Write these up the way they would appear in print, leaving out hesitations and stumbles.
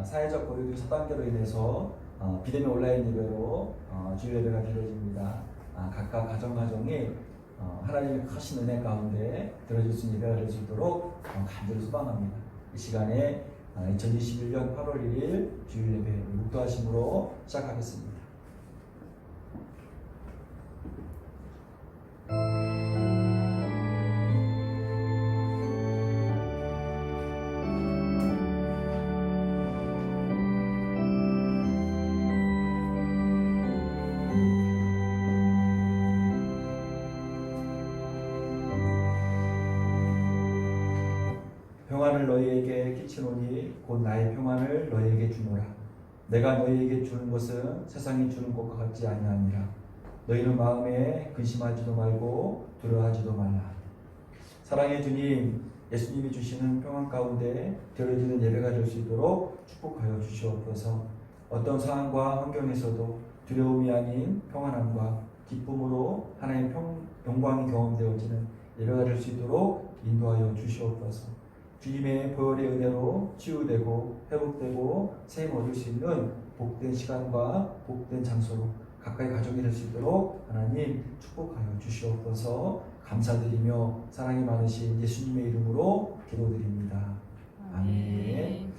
사회적 거리두기 4단계로 인해서 비대면 온라인 예배로 주일 예배가 드려집니다. 각각 가정이 하나님의 크신 은혜 가운데 들어줄 수 있는 예배가 될 수 있도록 간절히 소망합니다. 이 시간에 2021년 8월 1일 주일 예배 묵도하심으로 시작하겠습니다. 평안을 너희에게 끼치노니 곧 나의 평안을 너희에게 주노라. 내가 너희에게 주는 것은 세상이 주는 것과 같지 아니하니라. 너희는 마음에 근심하지도 말고 두려워하지도 말라. 사랑의 주님, 예수님이 주시는 평안 가운데 드려지는 예배가 될 수 있도록 축복하여 주시옵소서. 어떤 상황과 환경에서도 두려움이 아닌 평안함과 기쁨으로 하나님의 영광이 경험되어지는 예배가 될 수 있도록 인도하여 주시옵소서. 주님의 보혈의 은혜로 치유되고 회복되고 세임 얻을 수 있는 복된 시간과 복된 장소로 가까이 가족이 될 수 있도록 하나님 축복하여 주시옵소서. 감사드리며 사랑이 많으신 예수님의 이름으로 기도드립니다. 아멘.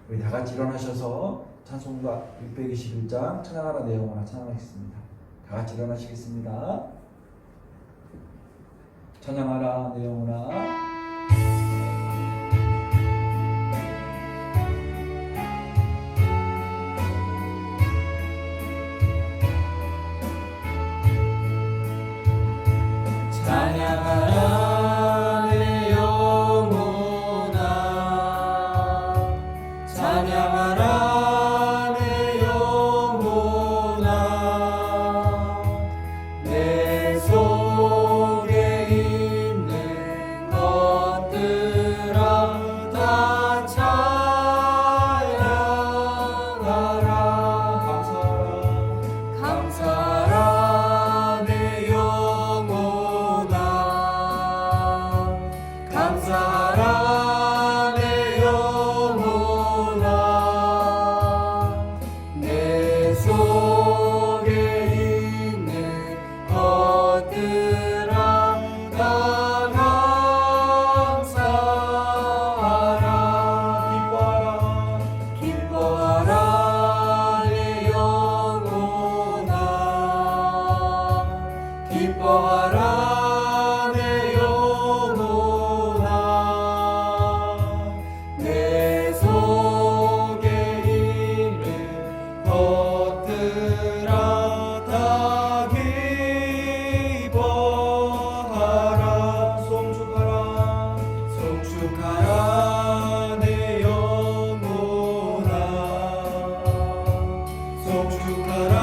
우리 다 같이 일어나셔서 찬송가 621장 찬양하라 내용을 찬양하겠습니다. 다 같이 일어나시겠습니다. 찬양하라 내용으로 찬양하라 내 영혼아 찬양하라 내 영혼아 내 속에 있는 것들아 다 찬양하라 감사하라 내 영혼아 감사하라 내 영혼아 내 속에 있는 것들아 다 감사하라 기뻐하라 내 영혼아 기뻐하라 내 영혼아 내 속에 있는 것들아 다 기뻐하라 송축하라 내 영혼아 송축하라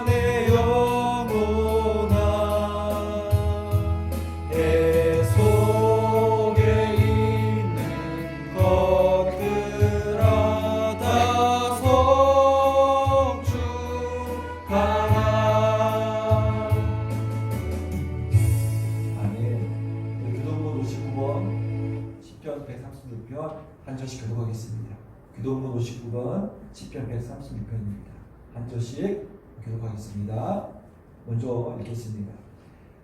내 영혼아 내 속에 있는 것들아 다 송축하라. 아멘. 교동문 59번 시편 136편 한 절씩 교독하겠습니다. 교동문 59번 시편 136편입니다. 한 절씩 교독하겠습니다. 먼저 읽겠습니다.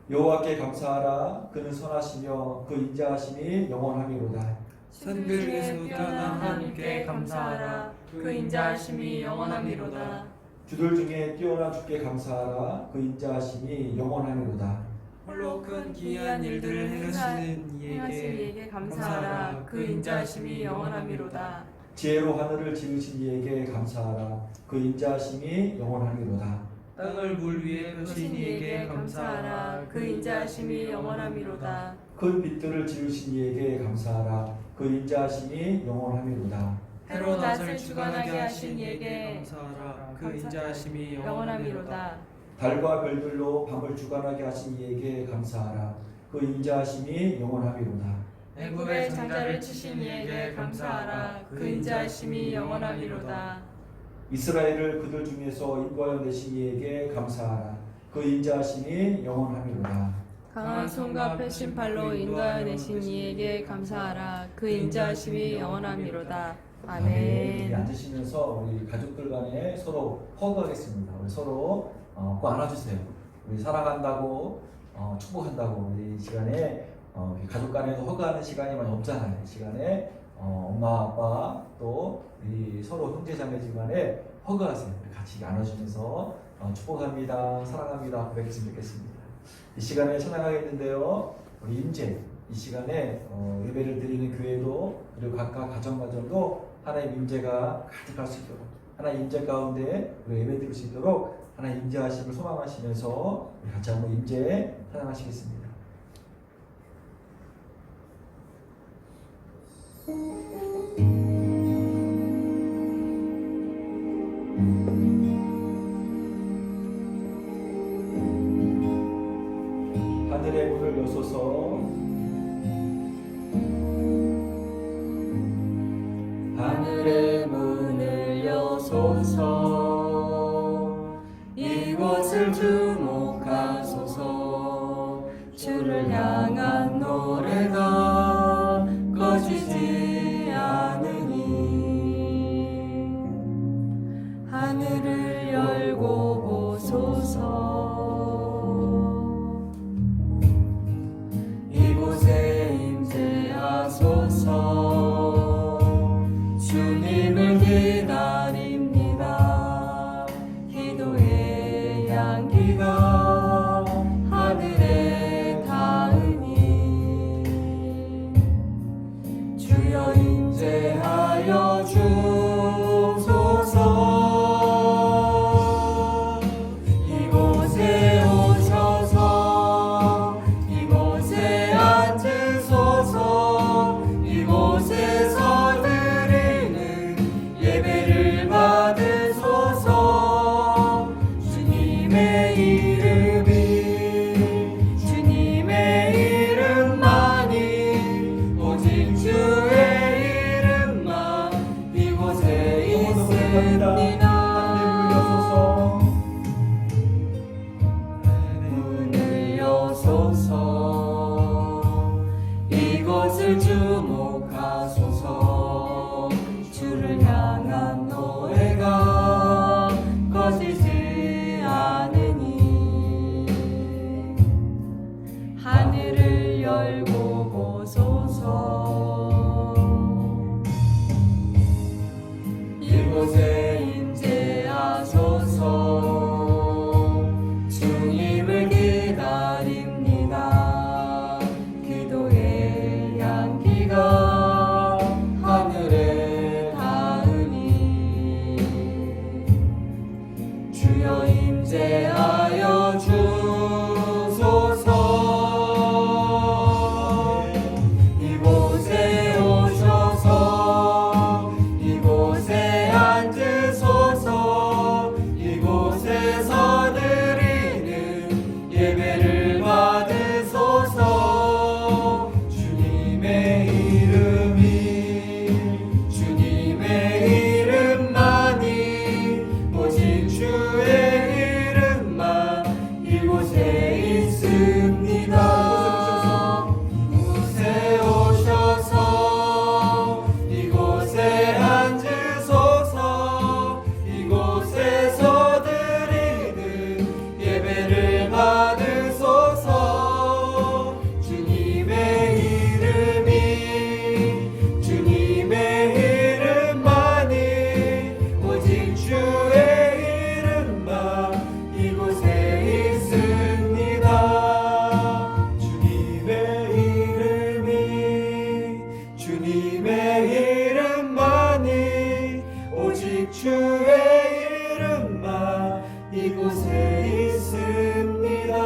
여호와께 감사하라. 그는 선하시며 그 인자하심이 영원하미로다. 산들 중에서 뛰어난 하나님께 감사하라. 그 인자하심이 영원하미로다. 주들 중에 뛰어난 주께 감사하라. 그 인자하심이 영원하미로다. 홀로 큰 기이한 일들을 행하시는 이에게 감사하라. 그 인자하심이 영원하미로다. 지혜로 하늘을 지으신 이에게 감사하라. 그 인자하심이 영원하미로다. 땅을 물 위에 펴신 이에게 감사하라. 그 인자하심이 영원하미로다. 큰 빛들을 지으신 이에게 감사하라. 그 인자하심이 영원하미로다. 해로 낮을 주관하게 하신 이에게 감사하라. 그 인자하심이 영원하미로다. 달과 별들로 밤을 주관하게 하신 이에게 감사하라. 그 인자하심이 영원하미로다. 애굽의 장자를 치신 이에게 감사하라. 그 인자하심이 영원하미로다. 이스라엘을 그들 중에서 인도하여 내신 이에게 감사하라. 그 인자하심이 영원하미로다. 강한 손과 펴신 팔로 인도하여 내신 이에게 감사하라. 그 인자하심이 영원하미로다. 우리 앉으시면서 우리 가족들 간에 서로 허그하겠습니다. 우리 서로 꼭 안아주세요. 우리 사랑한다고 축복한다고 우리 이 시간에 가족 간에도 허그하는 시간이 많이 없잖아요. 이 시간에 엄마 아빠 또 우리 서로 형제자매들 간에 허그하세요. 우리 같이 안아주면서 축복합니다. 사랑합니다. 고백했으면 좋겠습니다. 이 시간에 찬양하겠는데요. 우리 임재 이 시간에 예배를 드리는 교회도 그리고 각각 가정도 하나님 임재가 가득할 수 있도록 하나님 임재 가운데 우리 예배 드릴 수 있도록 하나님 임재하심을 소망하시면서 우리 같이 한번 임재 찬양하시겠습니다. 하늘의 문을 여소서 하늘의 문을 여소서 이곳을 주목하소서 주를 향한 노래가 꺼지지 않으니 하늘을 열고 보소서 이곳에 임재하소서 주님을 기다립니다. 기도의 향기가 하늘에 닿으니 주여 임재하여 주소서 이곳에 오셔서 이곳에 앉으소서 이곳에서 예배를 받으소서 주님의 이름만이 오직 주의 이름만 이곳에 있습니다. 문을 여소서 이곳을 주목하소서 주를 향한 노래가 꺼지지 않으니 하늘을 열고 보소서 이곳에 임재하소서 주님을 기다립니다. 기도의 향기가 하늘에 닿으니 주여 임재하여 주소서 이곳에 오셔서 이곳에 앉으소서 이곳에서 드리는 예배를 받으소서 주님의 이름만이 오직 주의 이름만 이곳에 있습니다. 이곳에 오셔서 이곳에 앉으소서 이곳에서 드리는 예배를 받으소서 주님의 이름만이 오직 주의 이름만 이곳에 있습니다. 주님의 이름만이 오직 주의 이름만 이곳에 있습니다.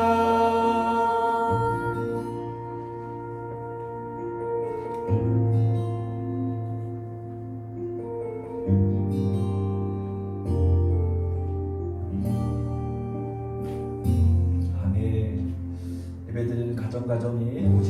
아멘. 예배드리는 가정이 오직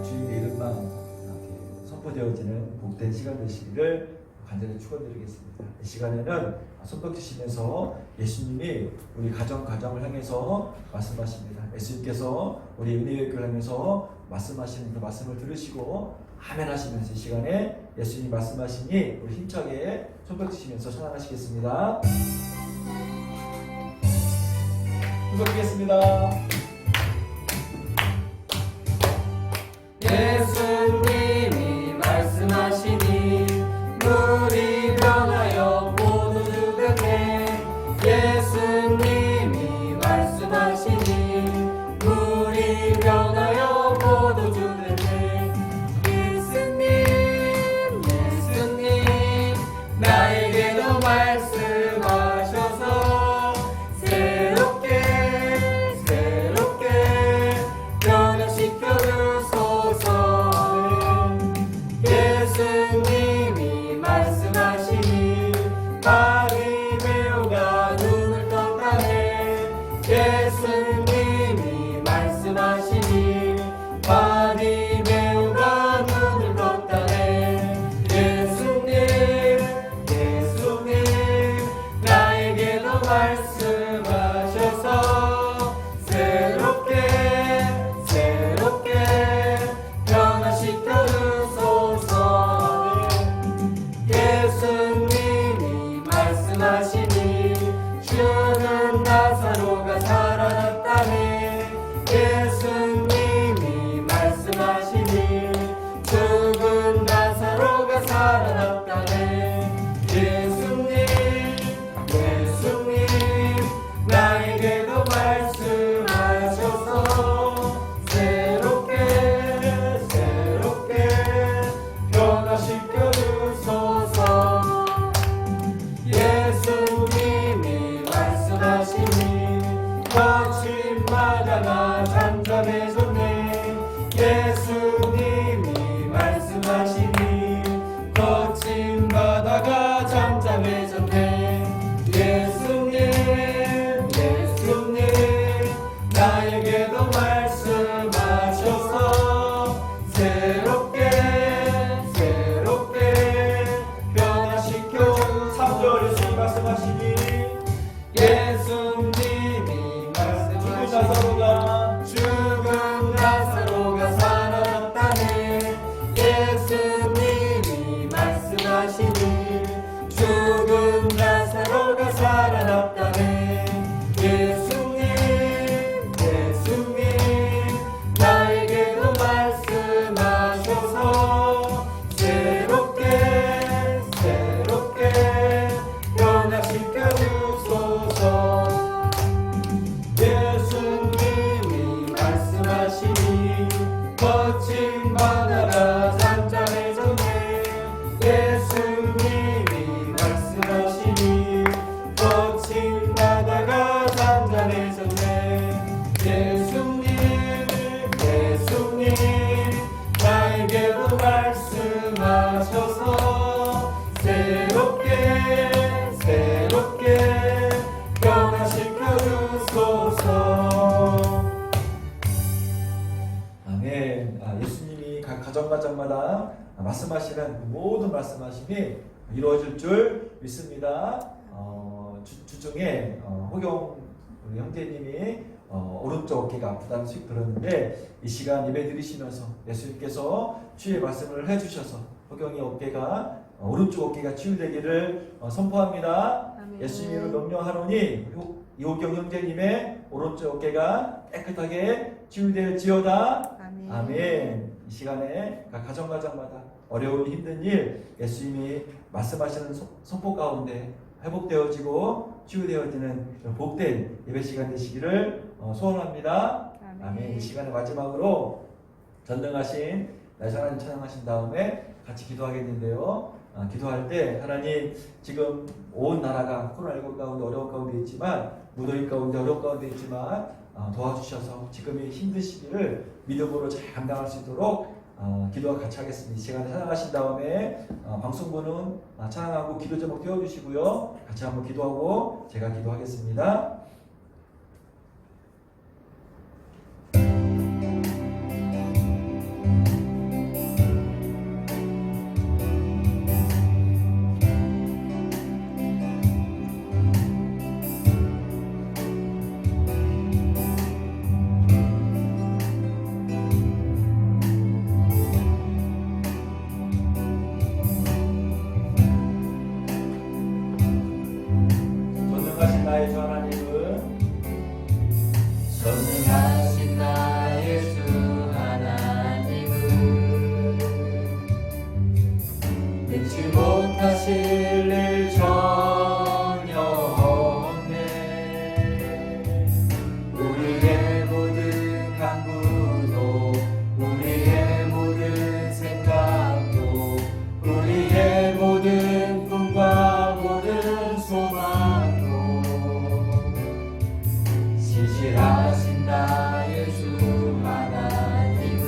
주님의 이름만 이렇게 선포되어지는 복된 시간 되시기를 간절히 축원드리겠습니다. 이 시간에는 손뼉 치시면서 예수님이 우리 가정을 향해서 말씀하십니다. 예수님께서 우리 은혜교회를 향해서 말씀하시는 그 말씀을 들으시고 아멘 하시면서 이 시간에 예수님이 말씀하시니 우리 힘차게 손뼉 치시면서 찬양하시겠습니다. 손뼉 드리겠습니다. 예수님이 말씀하시니 물이 변하여 포도주 되네. 예수님이 말씀하시니 물이 변하여 포도주 되네. 예수님 나에게도 말씀하셔서 새롭게 변화시켜 주소서. 예수님이 말씀하시니 바리매오가 눈을 떴다네. 예수님이 말씀하시니 바리매오가 눈을 떴다네. 예수님 나에게도 말씀하셔서 새롭게 변화시켜 주소서. 예수님이 말씀하시니 죽은 나사로가 살아났다네. 예수님이 말씀하시니 죽은 나사로가 살아났다네. 예수님 나에게도 말씀하셔서 새롭게 변화시켜 주소서. 예수님이 말씀하시니 거친 바다가 잠잠해졌네. 예수님이 말씀하시니 거친 바다가 잠잠해졌네. 예수님 나에게도 말씀하셔서 새롭게 변화시켜 주소서. 3절 예수님 말씀하시니 예수님이 말씀하시니 죽은 나사로가 살아났다네. 예수님이 말씀하시니 죽은 나사로가 살아났다네. 예수님 나에게도 말씀하셔서 새롭게 변화시켜 주소서. 예수님이 말씀하시니 거친 바다가 잠잠해졌네. 예수님이 말씀하시니 거친 바다가 잠잠해졌네. 예수님 나에게도 말씀하셔서 새롭게 변화시켜 주소서. 아멘. 예수님이 각 가정마다 말씀하시는 모든 말씀하심이 이루어질 줄 믿습니다. 주중에 호경 우리 형제님이 오른쪽 어깨가 아프다는 소식 들었는데 이 시간 예배 드리시면서 예수님께서 주의 말씀을 해주셔서 호경이 어깨가 오른쪽 어깨가 치유되기를 선포합니다. 아멘. 예수님을 명령하노니 이호경 형제님의 오른쪽 어깨가 깨끗하게 치유될지어다. 아멘. 아멘. 이 시간에 각 가정마다 어려운 힘든 일 예수님이 말씀하시는 선포 가운데 회복되어지고 치유되어지는 복된 예배 시간 되시기를 소원합니다. 아멘. 이 시간의 마지막으로 전능하신 나의 하나님 찬양하신 다음에 같이 기도하겠는데요. 기도할 때 하나님 지금 온 나라가 코로나19 가운데 어려운 가운데 있지만 무더위 가운데 어려운 가운데 있지만 도와주셔서 지금 이 힘든 시기를 믿음으로 잘 감당할 수 있도록 기도와 같이 하겠습니다. 이 시간에 찬양하신 다음에 방송부는 찬양하고 기도 제목 띄워주시고요. 같이 한번 기도하고 제가 기도하겠습니다. 능치 못하실 일 전혀 없네. 우리의 모든 간구도 우리의 모든 생각도 우리의 모든 꿈과 모든 소망도 신실하신 나의 주 하나님은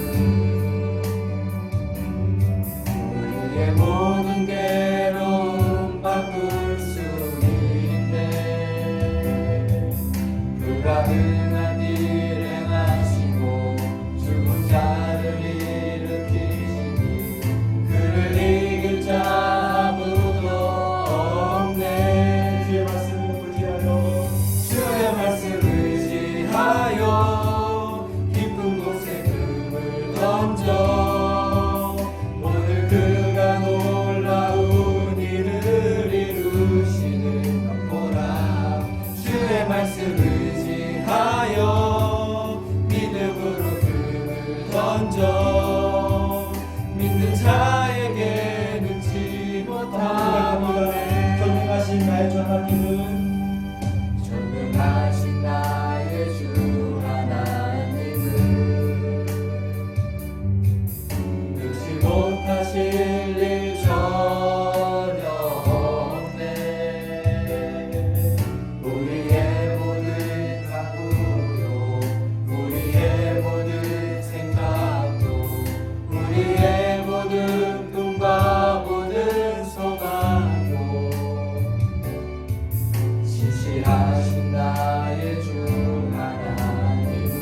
우리의 모든 괴로움 바꿀 수 있네. 불가능한 일 행하시고 죽은 자를 일으키시니 그를 이길 자 아무도 없네. 주의 말씀을 의지하여 주의 말씀을 의지하여 깊은 곳에 금을 던져 오늘 그가 놀라운 일을 이루시는 보라. 주의 말씀을 의지하여 믿음으로 금을 던져 믿는 자에게 능치 못함을 전능하신 나의 주 하나님은 전능하신 나의 주 하나님은 능치 못하실 일 전혀 없네. 우리의 모든 간구도 우리의 모든 생각도 우리의 모든 꿈과 모든 소망도 신실하신 나의 주 하나님은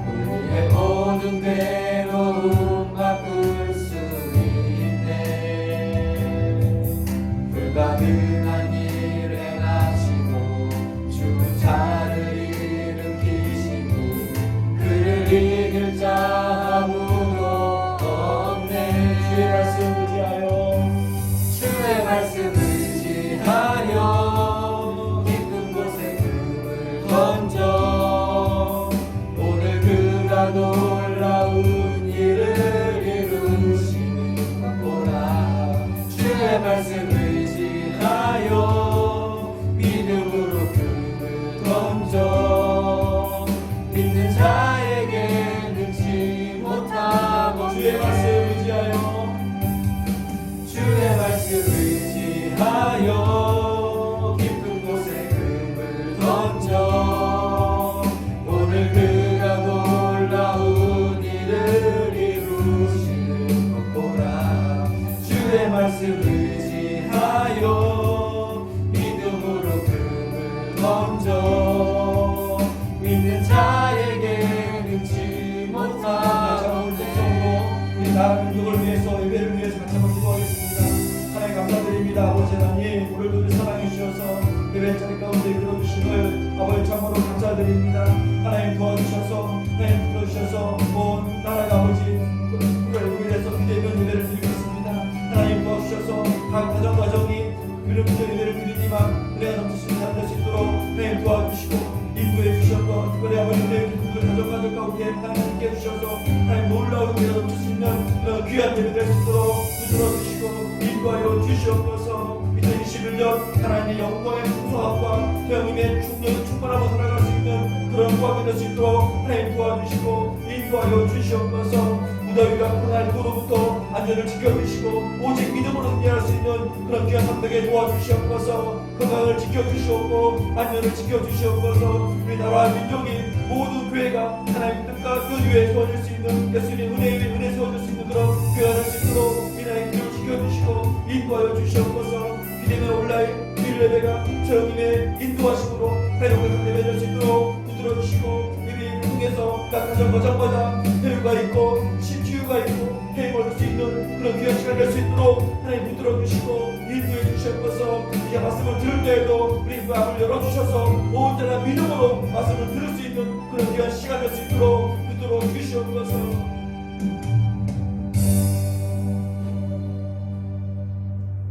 우리의 모든 괴로움 바꿀 수 있네. 불가능한 일 행하시고 죽은 자를 일으키시니 그를 이길 자 아무도 없네. 주의 말씀 의지하여 주의 말씀 의지하여 깊은 곳에 금을 던져 오늘 그가 놀라운 일을 이루시는 보라. 주의 말씀 의지하여 믿음으로 금을 던져 믿는 자에게 능치 못하고. 주의 말씀 의지하여 주의 말씀 의지하여 깊은 곳에 금을 던져 오늘 그가 놀라운 일을 이루시는 것 보라. 주의 말씀 의지하여 믿음으로 금을 던져 믿는 자에게 능치 못하고. 우리 나라를 민족을 위해서 예배를 위해서 같이 한번 기도하겠습니다. 하나님 감사드립니다. 아버지 하나님, 오늘도 사랑해 주셔서 예배 자리 가운데 이끌어주심을 아버지 참으로 감사드립니다. 하나님 도와주셔서 하나님 불러주셔서 온 나라가 아버지 우리를 위해서 기대면 예배를 드리겠습니다. 하나님 도와주셔서 각 가정이 위로부터 예배를 드리지만 은혜가 넘치신 삶 될 수 있도록 하나님 도와주시고 인도해 주셔서 특별히 아버지 은혜의 분들 가정 가운데 하나님 함께 해주셔서 하나님 놀라운 은혜가 넘칠 수 있는 귀한 예배 될 수 있도록 들어주시고 인도하여 주시옵소서. 2021년 하나님의 영광의 풍성함과 태영님의 충만을 충만하고 살아갈 수 있는 그런 구하게 될 수 있도록 하나님 도와주시고 인도하여 주시옵소서. 무더위가 코로나 도로부터 안전을 지켜주시고 오직 믿음으로 승리할 수 있는 그런 귀한 선택에 도와주시옵소서. 건강을 지켜주시옵고 안전을 지켜주시옵소서. 우리 나라와 민족이 모두 교회가 하나님 뜻과 그 위에 세워질 수 있는 예수님 은혜 위에 은혜 세워질 수 있는 그런 교회가 될 수 있도록 하나님 기도를 지켜주시고 인도하여 주시옵소서. 기대면 온라인 일레배가 주님의 인도하심으로 회복해서 예배될 수 있도록 붙들어주시고 예배를 통해서 각 가정마다 회유가 있고 치유가 있고 회복을 할 수 있는 그런 귀한 시간 될 수 있도록 하나님 붙들어주시고 인도해 주시옵소서. 이제 말씀을 들을 때에도 우리 마음을 열어주셔서 온전한 믿음으로 말씀을 들을 수 있는 그런 귀한 시간 될 수 있도록 붙들어 주시옵소서.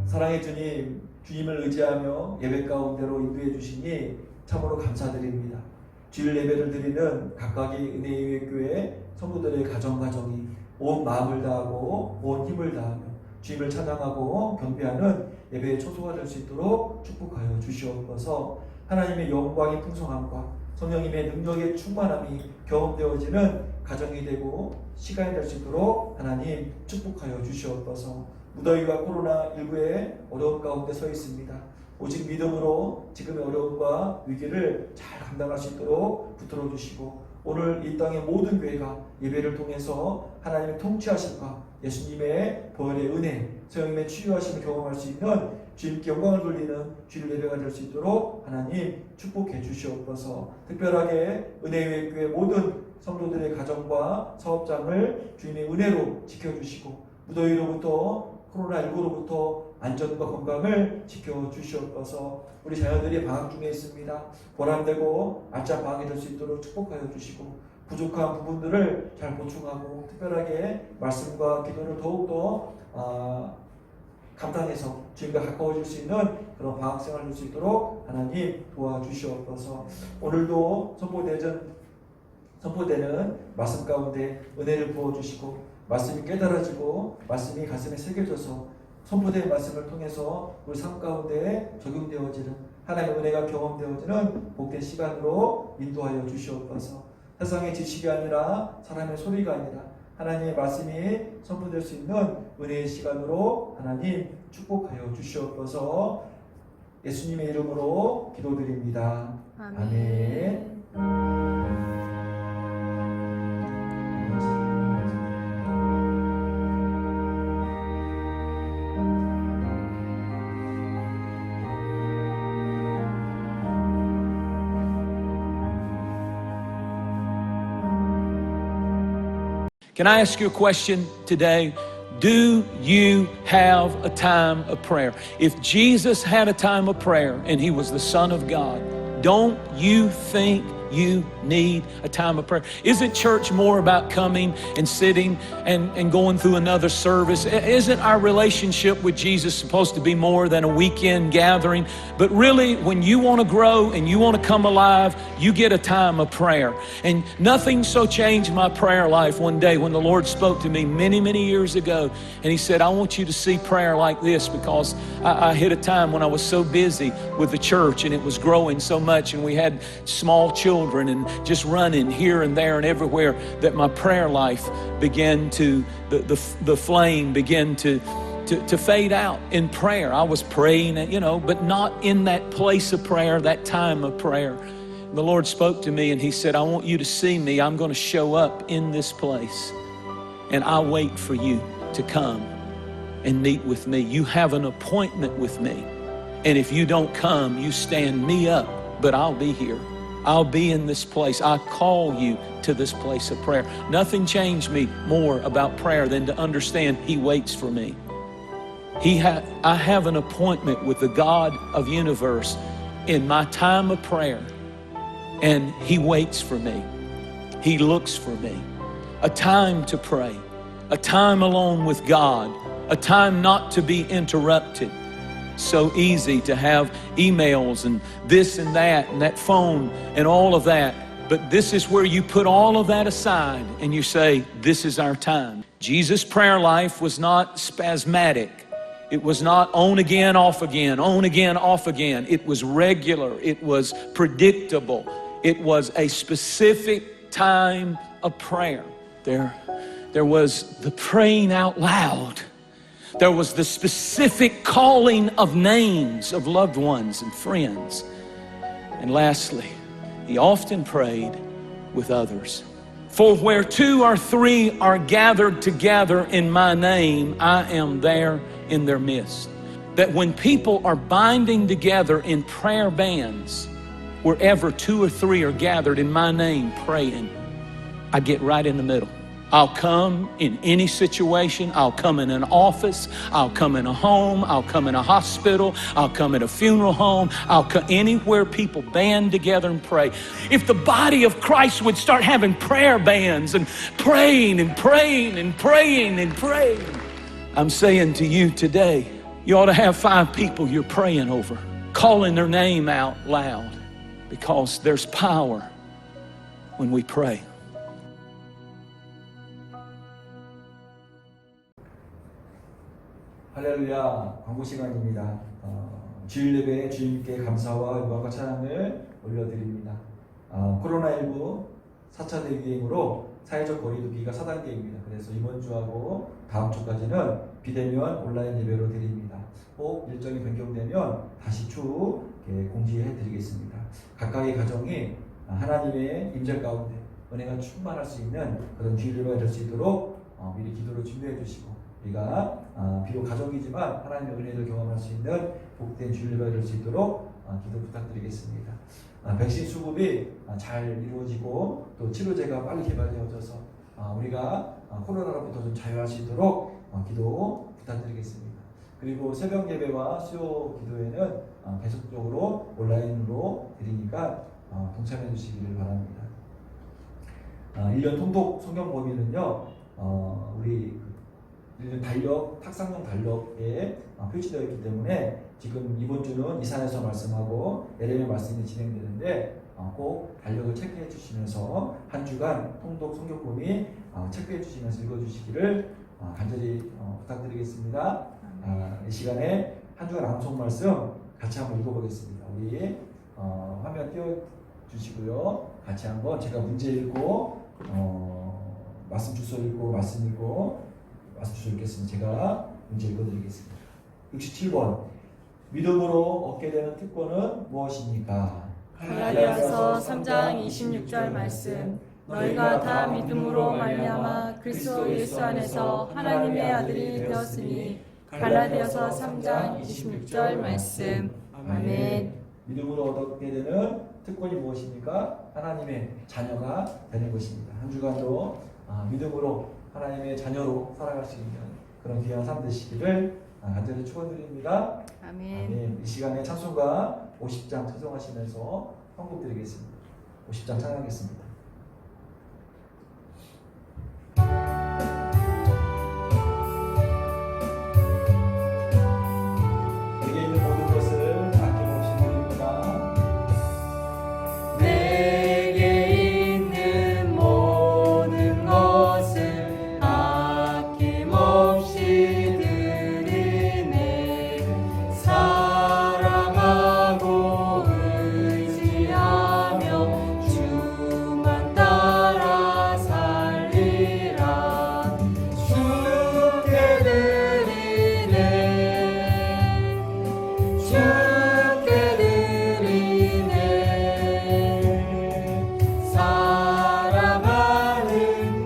사랑의 주님, 주님을 의지하며 예배 가운데로 인도해 주시니 참으로 감사드립니다. 주일 예배를 드리는 각각의 은혜의 교회 성도들의 가정이 온 마음을 다하고 온 힘을 다하며 주님을 찬양하고 경배하는 예배의 초소가 될 수 있도록 축복하여 주시옵소서. 하나님의 영광의 풍성함과 성령님의 능력의 충만함이 경험되어지는 가정이 되고 시간이 될 수 있도록 하나님 축복하여 주시옵소서. 무더위와 코로나19의 어려움 가운데 서 있습니다. 오직 믿음으로 지금의 어려움과 위기를 잘 감당할 수 있도록 붙들어 주시고, 오늘 이 땅의 모든 교회가 예배를 통해서 하나님의 통치하심과 예수님의 보혈의 은혜, 성령님의 치유하심을 경험할 수 있는 주님께 영광을 돌리는 주일 예배가 될 수 있도록 하나님 축복해 주시옵소서. 특별하게 은혜의 교회 모든 성도들의 가정과 사업장을 주님의 은혜로 지켜주시고, 무더위로부터 코로나19로부터 안전과 건강을 지켜주시옵소서. 우리 자녀들이 방학 중에 있습니다. 보람되고 알찬 방학이 될 수 있도록 축복하여 주시고, 부족한 부분들을 잘 보충하고 특별하게 말씀과 기도를 더욱더 감당해서 주님과 가까워질 수 있는 그런 방학생활을 할 수 있도록 하나님 도와주시옵소서. 오늘도 선포되는 말씀 가운데 은혜를 부어주시고, 말씀이 깨달아지고 말씀이 가슴에 새겨져서 선포된 말씀을 통해서 우리 삶 가운데 적용되어지는 하나님의 은혜가 경험되어지는 복된 시간으로 인도하여 주시옵소서. 세상의 지식이 아니라 사람의 소리가 아니라 하나님의 말씀이 선포될 수 있는 은혜의 시간으로 하나님 축복하여 주시옵소서. 예수님의 이름으로 기도드립니다. 아멘. Can I ask you a question today? Do you have a time of prayer? If Jesus had a time of prayer and He was the Son of God, don't you think you need a time of prayer? Isn't church more about coming and sitting and going through another service? Isn't our relationship with Jesus supposed to be more than a weekend gathering? But really, when you want to grow and you want to come alive, you get a time of prayer. And nothing so changed my prayer life one day when the Lord spoke to me many, many years ago. And He said, I want you to see prayer like this, because I hit a time when I was so busy with the church and it was growing so much and we had small children and just running here and there and everywhere, that my prayer life began to, the flame began to fade out in prayer. I was praying, but not in that place of prayer, that time of prayer. The Lord spoke to me and He said, I want you to see me. I'm going to show up in this place and I'll wait for you to come and meet with me. You have an appointment with me. And if you don't come, you stand me up, but I'll be here. I'll be in this place. I call you to this place of prayer. Nothing changed me more about prayer than to understand He waits for me. I have an appointment with the God of universe in my time of prayer, and He waits for me. He looks for me. A time to pray, a time alone with God, a time not to be interrupted. So easy to have emails and this and that phone and all of that. But this is where you put all of that aside and you say, this is our time. Jesus' prayer life was not spasmodic. It was not on again, off again, on again, off again. It was regular. It was predictable. It was a specific time of prayer. There was the praying out loud. There was the specific calling of names of loved ones and friends. And lastly, He often prayed with others. For where 2 or 3 are gathered together in my name, I am there in their midst. That when people are binding together in prayer bands, wherever 2 or 3 are gathered in my name praying, I get right in the middle. I'll come in any situation. I'll come in an office. I'll come in a home. I'll come in a hospital. I'll come in a funeral home. I'll come anywhere people band together and pray. If the body of Christ would start having prayer bands and praying and praying and praying and praying, I'm saying to you today, you ought to have 5 people you're praying over, calling their name out loud, because there's power when we pray. 할렐루야. 광고 시간입니다. 주일 예배에 주님께 감사와 영광과 찬양을 올려드립니다. 코로나19 4차 대유행으로 사회적 거리두기가 4단계입니다. 그래서 이번 주하고 다음 주까지는 비대면 온라인 예배로 드립니다. 꼭 일정이 변경되면 다시 추후 공지해 드리겠습니다. 각각의 가정이 하나님의 임재 가운데 은혜가 충만할 수 있는 그런 주일 예배가 될 수 있도록 미리 기도를 준비해 주시고, 우리가 비록 가족이지만 하나님의 은혜를 경험할 수 있는 복된 주일 예배가 될 수 있도록 기도 부탁드리겠습니다. 백신 수급이 잘 이루어지고 또 치료제가 빨리 개발되어져서 우리가 코로나로부터 좀 자유할 수 있도록 기도 부탁드리겠습니다. 그리고 새벽 예배와 수요 기도회는 계속적으로 온라인으로 드리니까 동참해 주시기를 바랍니다. 1년 통독 성경 범위는요, 우리 1년 달력, 탁상용 달력에 표시되어 있기 때문에 지금 이번 주는 이산에서 말씀하고 에레미야 말씀이 진행되는데 꼭 달력을 체크해 주시면서 한 주간 통독 성경 범위 체크해 주시면서 읽어 주시기를 간절히 부탁드리겠습니다. 이 시간에 한 주간 암송 말씀 같이 한번 읽어보겠습니다. 우리 화면 띄워 주시고요. 같이 한번 제가 문제 읽고 말씀 주소 읽고 말씀 읽고 말씀 주소 읽겠습니다. 제가 문제 읽어드리겠습니다. 67번. 믿음으로 얻게 되는 특권은 무엇입니까? 갈라디아서 3장 26절 말씀. 너희가 다 믿음으로 말미암아 그리스도 예수 안에서 하나님의 아들이 되었으니. 갈라디아서 3장 26절 말씀. 아멘. 믿음으로 얻게 되는 특권이 무엇입니까? 하나님의 자녀가 되는 것입니다. 한 주간도 믿음으로 하나님의 자녀로 살아갈 수 있는 그런 귀한 삶 되시기를 간절히 축원드립니다. 아멘. 아멘. 이 시간에 찬송가 50장 찬송하시면서 헌금 드리겠습니다. 50장 찬양하겠습니다. 내게 있는 모든 것을 아낌없이 드립니다. 내게 있는 모든 것을 아낌없이 드리네. 사랑하고 의지하며 주만 따라 살리라. 주께 드리네. 주께 드리네. 사랑하는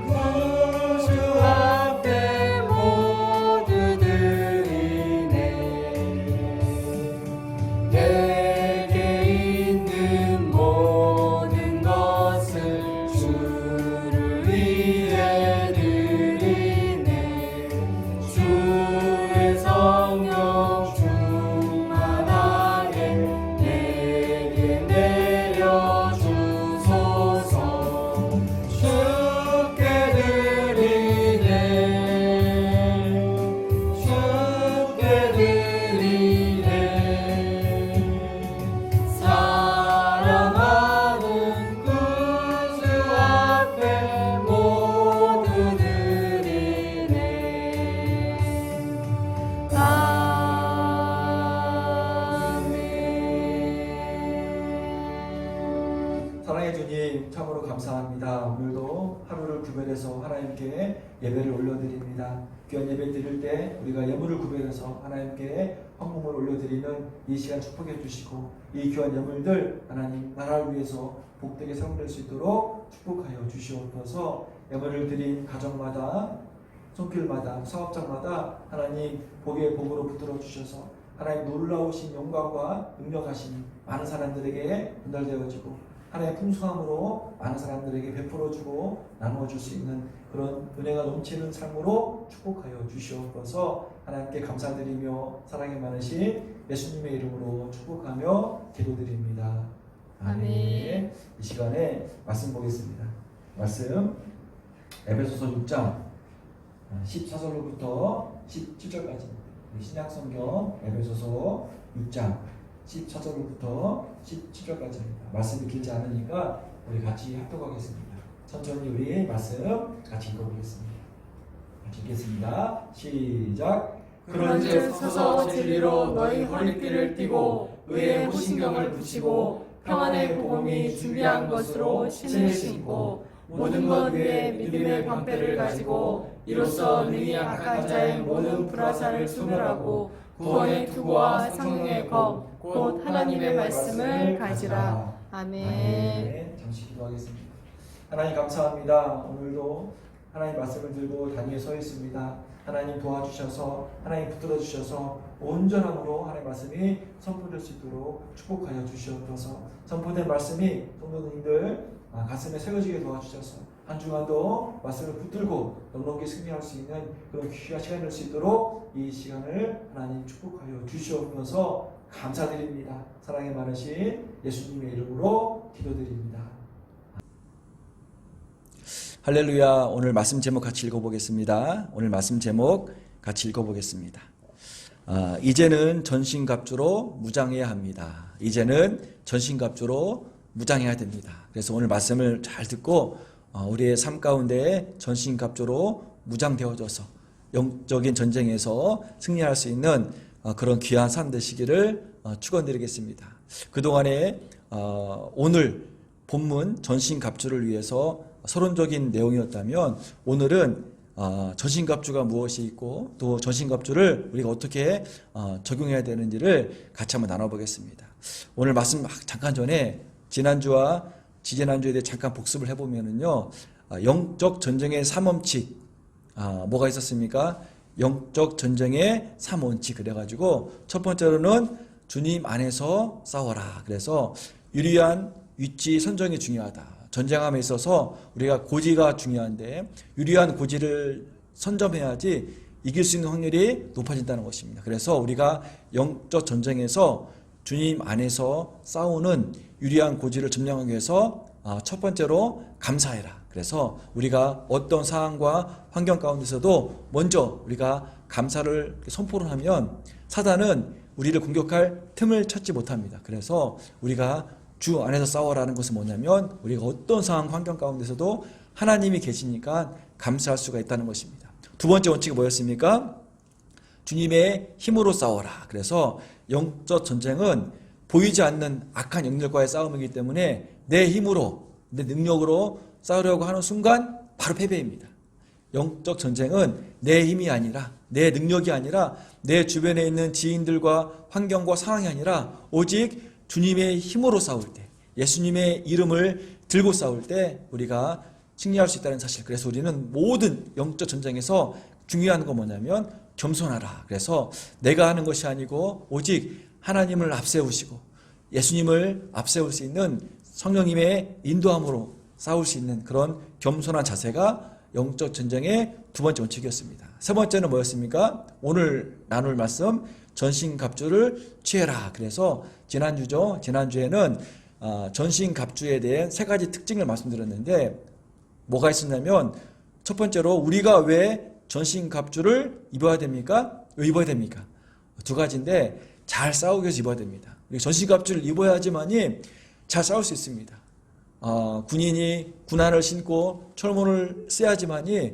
구주 앞에 모두 드리네. 내게 있는 모든 것을 주를 위해 드리네. 주의 성령 충만하게 내게 내려주소서. 주께 드리네. 주께 드리네. 사랑하는 구주 앞에 모두 드리네. 아멘. 사랑해 주님, 참으로 감사합니다. 오늘도 하루를 구별해서 하나님께 예배를 올려드립니다. 귀한 예배 드릴 때 우리가 예물을 구별해서 하나님께 헌금을 올려드리는 이 시간 축복해 주시고, 이 귀한 예물들 하나님 나라를 위해서 복되게 사용될 수 있도록 축복하여 주시옵소서. 예물을 드린 가정마다, 손길마다, 사업장마다 하나님 복의 복으로 붙들어 주셔서 하나님 놀라우신 영광과 능력하심이 많은 사람들에게 전달되어지고 하나님의 풍성함으로 많은 사람들에게 베풀어주고 나누어줄 수 있는 그런 은혜가 넘치는 삶으로 축복하여 주시옵소서. 하나님께 감사드리며 사랑이 많으신 예수님의 이름으로 축복하며 기도드립니다. 아멘. 이 시간에 말씀 보겠습니다. 말씀 에베소서 6장 14절로부터 17절까지입니다. 신약성경 에베소서 6장 14절부터 17절까지입니다. 말씀이 길지 않으니까 우리 같이 합독하겠습니다. 천천히 우리 말씀 같이 읽어보겠습니다. 같이 읽겠습니다. 시작. 그런즉 서서 진리로 너희 허리띠를 띠고 의의 호신경을 붙이고 평안의 복음이 준비한 것으로 신을 신고 모든 것 위에 믿음의 방패를 가지고 이로써 능히 악한 자의 모든 불화살을 소멸하고 구원의 투구와 성령의 검 곧 하나님의 말씀을 가지라. 아멘. 잠시 기도하겠습니다. 하나님 감사합니다. 오늘도 하나님 말씀을 들고 단위에 서 있습니다. 하나님 도와주셔서 하나님 붙들어 주셔서 온전함으로 하나님 말씀이 선포될 수 있도록 축복하여 주시옵소서. 선포된 말씀이 성도님들 가슴에 새겨지게 도와주셔서 한 주간도 말씀을 붙들고 넉넉히 승리할 수 있는 그런 귀한 시간이 될 수 있도록 이 시간을 하나님 축복하여 주시옵소서. 감사드립니다. 사랑이 많으신 예수님의 이름으로 기도드립니다. 할렐루야. 오늘 말씀 제목 같이 읽어보겠습니다. 오늘 말씀 제목 같이 읽어보겠습니다. 이제는 전신갑주로 무장해야 합니다. 이제는 전신갑주로 무장해야 됩니다. 그래서 오늘 말씀을 잘 듣고 우리의 삶 가운데 전신갑주로 무장되어져서 영적인 전쟁에서 승리할 수 있는 그런 귀한 삶 되시기를 축원드리겠습니다. 그동안에 오늘 본문 전신갑주를 위해서 서론적인 내용이었다면 오늘은 전신갑주가 무엇이 있고 또 전신갑주를 우리가 어떻게 적용해야 되는지를 같이 한번 나눠보겠습니다. 오늘 말씀 잠깐 전에 지난주와 지지난주에 대해 잠깐 복습을 해보면은요, 영적 전쟁의 3원칙 뭐가 있었습니까? 영적 전쟁의 3원칙 그래가지고 첫 번째로는 주님 안에서 싸워라. 그래서 유리한 위치 선정이 중요하다. 전쟁함에 있어서 우리가 고지가 중요한데 유리한 고지를 선점해야지 이길 수 있는 확률이 높아진다는 것입니다. 그래서 우리가 영적 전쟁에서 주님 안에서 싸우는 유리한 고지를 점령하기 위해서 첫 번째로 감사해라. 그래서 우리가 어떤 상황과 환경 가운데서도 먼저 우리가 감사를 선포를 하면 사단은 우리를 공격할 틈을 찾지 못합니다. 그래서 우리가 주 안에서 싸워라는 것은 뭐냐면 우리가 어떤 상황 환경 가운데서도 하나님이 계시니까 감사할 수가 있다는 것입니다. 두 번째 원칙이 뭐였습니까? 주님의 힘으로 싸워라. 그래서 영적 전쟁은 보이지 않는 악한 영들과의 싸움이기 때문에 내 힘으로 내 능력으로 싸우려고 하는 순간 바로 패배입니다. 영적 전쟁은 내 힘이 아니라 내 능력이 아니라 내 주변에 있는 지인들과 환경과 상황이 아니라 오직 주님의 힘으로 싸울 때 예수님의 이름을 들고 싸울 때 우리가 승리할 수 있다는 사실. 그래서 우리는 모든 영적 전쟁에서 중요한 건 뭐냐면 겸손하라. 그래서 내가 하는 것이 아니고 오직 하나님을 앞세우시고 예수님을 앞세울 수 있는 성령님의 인도함으로 싸울 수 있는 그런 겸손한 자세가 영적 전쟁의 두 번째 원칙이었습니다. 세 번째는 뭐였습니까? 오늘 나눌 말씀 전신갑주를 취해라. 그래서 지난주죠. 지난주에는 전신갑주에 대한 세 가지 특징을 말씀드렸는데 뭐가 있었냐면 첫 번째로 우리가 왜 전신갑주를 입어야 됩니까? 왜 입어야 됩니까? 두 가지인데 잘 싸우기 위해서 입어야 됩니다. 전신갑주를 입어야지만이 잘 싸울 수 있습니다. 군인이 군화를 신고 철문을 써야지만이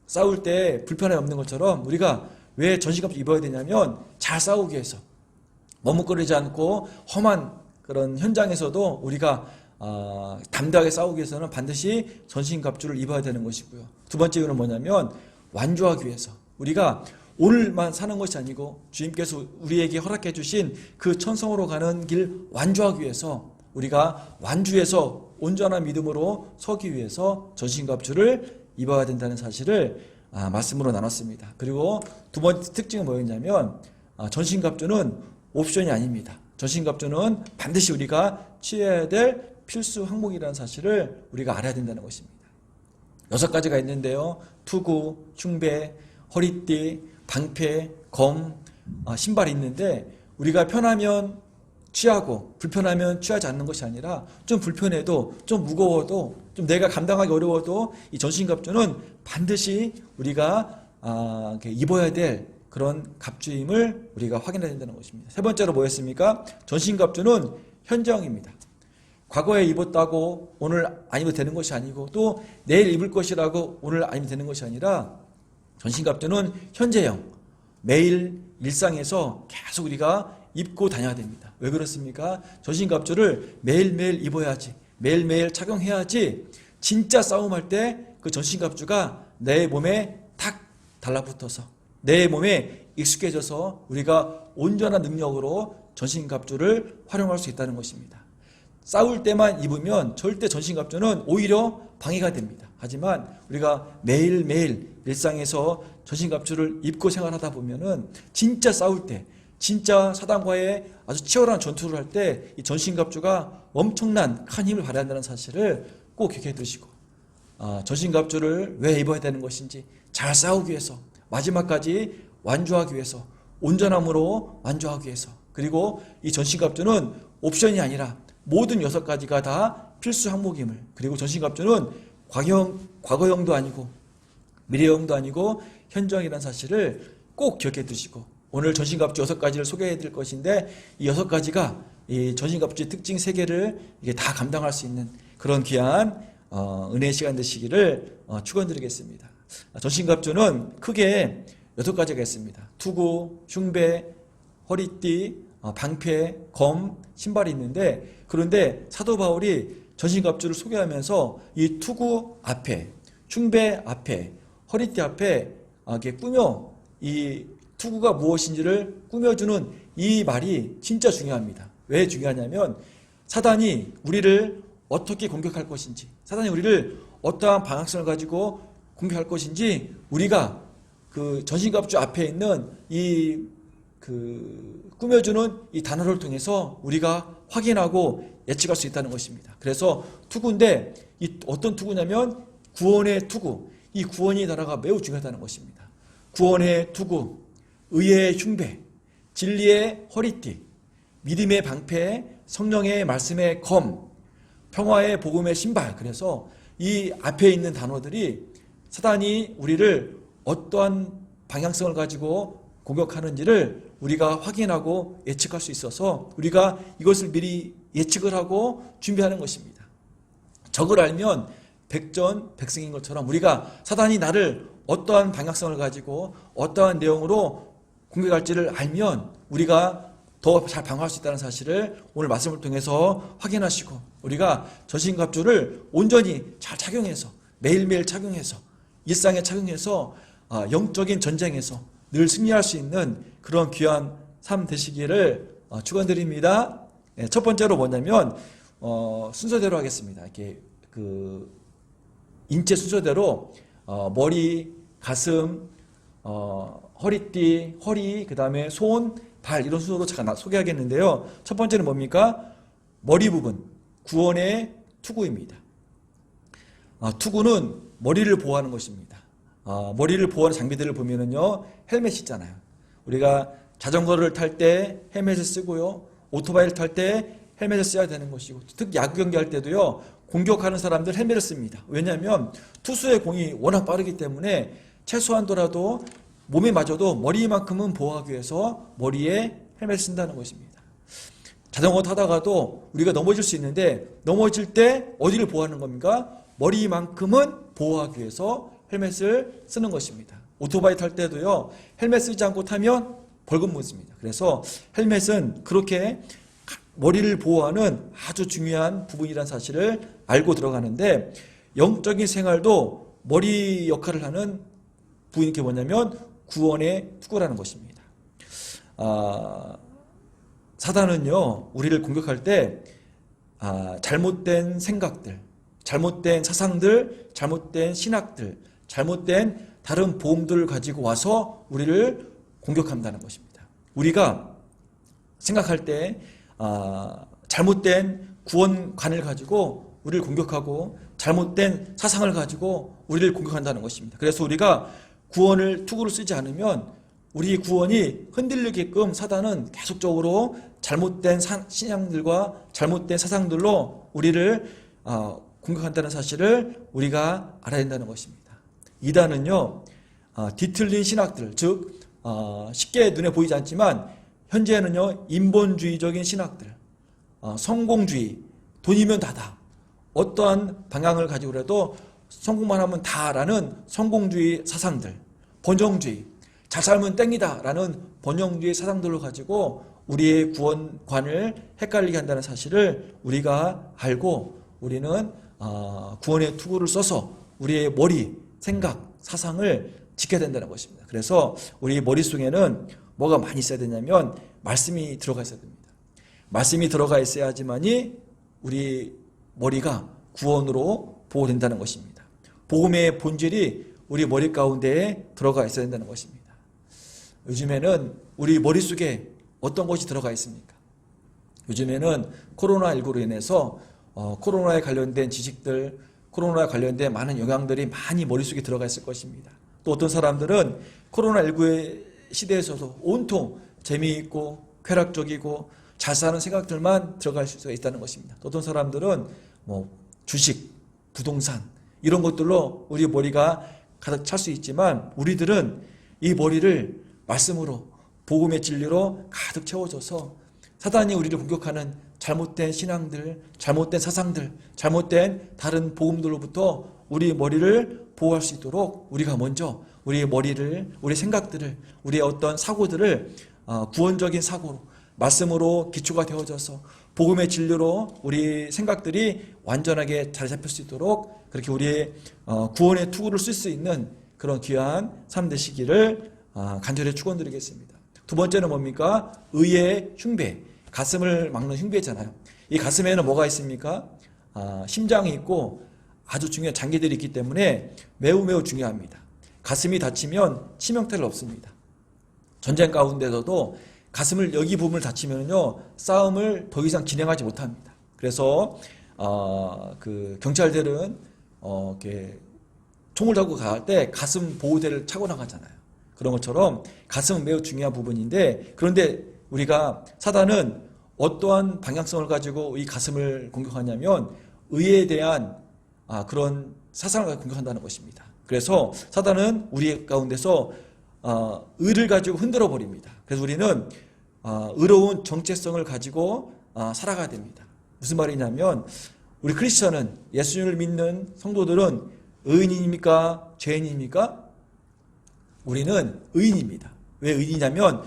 싸울 때 불편함이 없는 것처럼 우리가 왜 전신갑주 입어야 되냐면 잘 싸우기 위해서 머뭇거리지 않고 험한 그런 현장에서도 우리가 담대하게 싸우기 위해서는 반드시 전신갑주를 입어야 되는 것이고요. 두 번째 이유는 뭐냐면 완주하기 위해서 우리가 오늘만 사는 것이 아니고 주님께서 우리에게 허락해 주신 그 천성으로 가는 길 완주하기 위해서 우리가 완주해서 온전한 믿음으로 서기 위해서 전신갑주를 입어야 된다는 사실을 말씀으로 나눴습니다. 그리고 두 번째 특징은 뭐였냐면 전신갑주는 옵션이 아닙니다. 전신갑주는 반드시 우리가 취해야 될 필수 항목이라는 사실을 우리가 알아야 된다는 것입니다. 6가지가 있는데요. 투구, 흉배, 허리띠, 방패, 검, 신발이 있는데 우리가 편하면 취하고 불편하면 취하지 않는 것이 아니라 좀 불편해도 좀 무거워도 좀 내가 감당하기 어려워도 이 전신갑주는 반드시 우리가 입어야 될 그런 갑주임을 우리가 확인해야 된다는 것입니다. 세 번째로 뭐였습니까? 전신갑주는 현재형입니다. 과거에 입었다고 오늘 안 입어도 되는 것이 아니고 또 내일 입을 것이라고 오늘 안 입어도 되는 것이 아니라 전신갑주는 현재형. 매일 일상에서 계속 우리가 입고 다녀야 됩니다. 왜 그렇습니까? 전신갑주를 매일매일 입어야지, 매일매일 착용해야지 진짜 싸움할 때 그 전신갑주가 내 몸에 탁 달라붙어서 내 몸에 익숙해져서 우리가 온전한 능력으로 전신갑주를 활용할 수 있다는 것입니다. 싸울 때만 입으면 절대 전신갑주는 오히려 방해가 됩니다. 하지만 우리가 매일매일 일상에서 전신갑주를 입고 생활하다 보면은 진짜 싸울 때, 진짜 사단과의 아주 치열한 전투를 할 때 이 전신갑주가 엄청난 큰 힘을 발휘한다는 사실을 꼭 기억해 두시고, 전신갑주를 왜 입어야 되는 것인지, 잘 싸우기 위해서, 마지막까지 완주하기 위해서, 온전함으로 완주하기 위해서, 그리고 이 전신갑주는 옵션이 아니라 모든 6가지가 다 필수 항목임을, 그리고 전신갑주는 과거형도 아니고 미래형도 아니고 현저형이라는 사실을 꼭 기억해 두시고, 오늘 전신갑주 6가지를 소개해 드릴 것인데 이 6가지가 이 전신갑주의 특징 3개를 이게 다 감당할 수 있는 그런 귀한 은혜의 시간 되시기를 축원드리겠습니다. 전신갑주는 크게 6가지가 있습니다. 투구, 흉배, 허리띠, 방패, 검, 신발이 있는데, 그런데 사도 바울이 전신갑주를 소개하면서 이 투구 앞에, 흉배 앞에, 허리띠 앞에 이렇게 꾸며, 이 투구가 무엇인지를 꾸며주는 이 말이 진짜 중요합니다. 왜 중요하냐면 사단이 우리를 어떻게 공격할 것인지, 사단이 우리를 어떠한 방향성을 가지고 공격할 것인지 우리가 그 전신갑주 앞에 있는 이 꾸며주는 이 단어를 통해서 우리가 확인하고 예측할 수 있다는 것입니다. 그래서 투구인데 이 어떤 투구냐면 구원의 투구, 이 구원의 단어가 매우 중요하다는 것입니다. 구원의 투구, 의의 흉배, 진리의 허리띠, 믿음의 방패, 성령의 말씀의 검, 평화의 복음의 신발. 그래서 이 앞에 있는 단어들이 사단이 우리를 어떠한 방향성을 가지고 공격하는지를 우리가 확인하고 예측할 수 있어서 우리가 이것을 미리 예측을 하고 준비하는 것입니다. 적을 알면 백전백승인 것처럼 우리가 사단이 나를 어떠한 방향성을 가지고 어떠한 내용으로 공격할지를 알면 우리가 더 잘 방어할 수 있다는 사실을 오늘 말씀을 통해서 확인하시고, 우리가 전신갑주를 온전히 잘 착용해서 매일매일 착용해서 일상에 착용해서 영적인 전쟁에서 늘 승리할 수 있는 그런 귀한 삶 되시기를 축원드립니다. 첫 번째로 뭐냐면 순서대로 하겠습니다. 이렇게 그 인체 순서대로 머리, 가슴, 허리띠, 허리, 그 다음에 손, 발, 이런 순서로 잠깐 소개하겠는데요. 첫 번째는 뭡니까? 머리 부분, 구원의 투구입니다. 투구는 머리를 보호하는 것입니다. 머리를 보호하는 장비들을 보면은요, 헬멧이 있잖아요. 우리가 자전거를 탈 때 헬멧을 쓰고요, 오토바이를 탈 때 헬멧을 써야 되는 것이고, 특히 야구 경기할 때도요, 공격하는 사람들 헬멧을 씁니다. 왜냐하면 투수의 공이 워낙 빠르기 때문에 최소한도라도 몸에 맞아도 머리만큼은 보호하기 위해서 머리에 헬멧을 쓴다는 것입니다. 자전거 타다가도 우리가 넘어질 수 있는데 넘어질 때 어디를 보호하는 겁니까? 머리만큼은 보호하기 위해서 헬멧을 쓰는 것입니다. 오토바이 탈 때도요, 헬멧 쓰지 않고 타면 벌금 묻습니다. 그래서 헬멧은 그렇게 머리를 보호하는 아주 중요한 부분이라는 사실을 알고 들어가는데, 영적인 생활도 머리 역할을 하는 부분이 뭐냐면 구원의 투구라는 것입니다. 사단은요, 우리를 공격할 때 잘못된 생각들, 잘못된 사상들, 잘못된 신학들, 잘못된 다른 보험들을 가지고 와서 우리를 공격한다는 것입니다. 우리가 생각할 때 잘못된 구원관을 가지고 우리를 공격하고 잘못된 사상을 가지고 우리를 공격한다는 것입니다. 그래서 우리가 구원을 투구로 쓰지 않으면 우리 구원이 흔들리게끔 사단은 계속적으로 잘못된 신앙들과 잘못된 사상들로 우리를 공격한다는 사실을 우리가 알아야 된다는 것입니다. 이단은요, 뒤틀린 신학들, 즉 쉽게 눈에 보이지 않지만 현재는요, 인본주의적인 신학들, 성공주의, 돈이면 다다, 어떠한 방향을 가지고 그래도 성공만 하면 다라는 성공주의 사상들, 번영주의, 잘 살면 땡이다 라는 번영주의 사상들로 가지고 우리의 구원관을 헷갈리게 한다는 사실을 우리가 알고 우리는 구원의 투구를 써서 우리의 머리, 생각, 사상을 지켜야 된다는 것입니다. 그래서 우리 머릿속에는 뭐가 많이 있어야 되냐면 말씀이 들어가 있어야 됩니다. 말씀이 들어가 있어야지만이 우리 머리가 구원으로 보호된다는 것입니다. 복음의 본질이 우리 머리 가운데에 들어가 있어야 된다는 것입니다. 요즘에는 우리 머릿속에 어떤 것이 들어가 있습니까? 요즘에는 코로나19로 인해서 코로나에 관련된 지식들, 코로나에 관련된 많은 영향들이 많이 머릿속에 들어가 있을 것입니다. 또 어떤 사람들은 코로나19의 시대에서도 온통 재미있고 쾌락적이고 잘 사는 생각들만 들어갈 수 있다는 것입니다. 또 어떤 사람들은 주식, 부동산 이런 것들로 우리 머리가 가득 찰 수 있지만 우리들은 이 머리를 말씀으로 복음의 진리로 가득 채워줘서 사단이 우리를 공격하는 잘못된 신앙들, 잘못된 사상들, 잘못된 다른 복음들로부터 우리 머리를 보호할 수 있도록 우리가 먼저 우리의 머리를, 우리 생각들을, 우리의 어떤 사고들을 구원적인 사고로 말씀으로 기초가 되어져서 복음의 진리로 우리 생각들이 완전하게 자리 잡힐 수 있도록 그렇게 우리의 구원의 투구를 쓸 수 있는 그런 귀한 삶 되시기를 간절히 축원드리겠습니다. 두 번째는 뭡니까? 의의 흉배, 가슴을 막는 흉배잖아요. 이 가슴에는 뭐가 있습니까? 심장이 있고 아주 중요한 장기들이 있기 때문에 매우 중요합니다. 가슴이 다치면 치명타를 없습니다. 전쟁 가운데서도 가슴을 여기 부분을 다치면요 싸움을 더 이상 진행하지 못합니다. 그래서 그 경찰들은 이렇게 총을 들고 갈 때 가슴 보호대를 차고 나가잖아요. 그런 것처럼 가슴은 매우 중요한 부분인데 그런데 우리가 사단은 어떠한 방향성을 가지고 이 가슴을 공격하냐면 의에 대한 그런 사상을 공격한다는 것입니다. 그래서 사단은 우리 가운데서 의를 가지고 흔들어 버립니다. 그래서 우리는 의로운 정체성을 가지고 살아가야 됩니다. 무슨 말이냐면 우리 크리스천은 예수님을 믿는 성도들은 의인입니까? 죄인입니까? 우리는 의인입니다. 왜 의인이냐면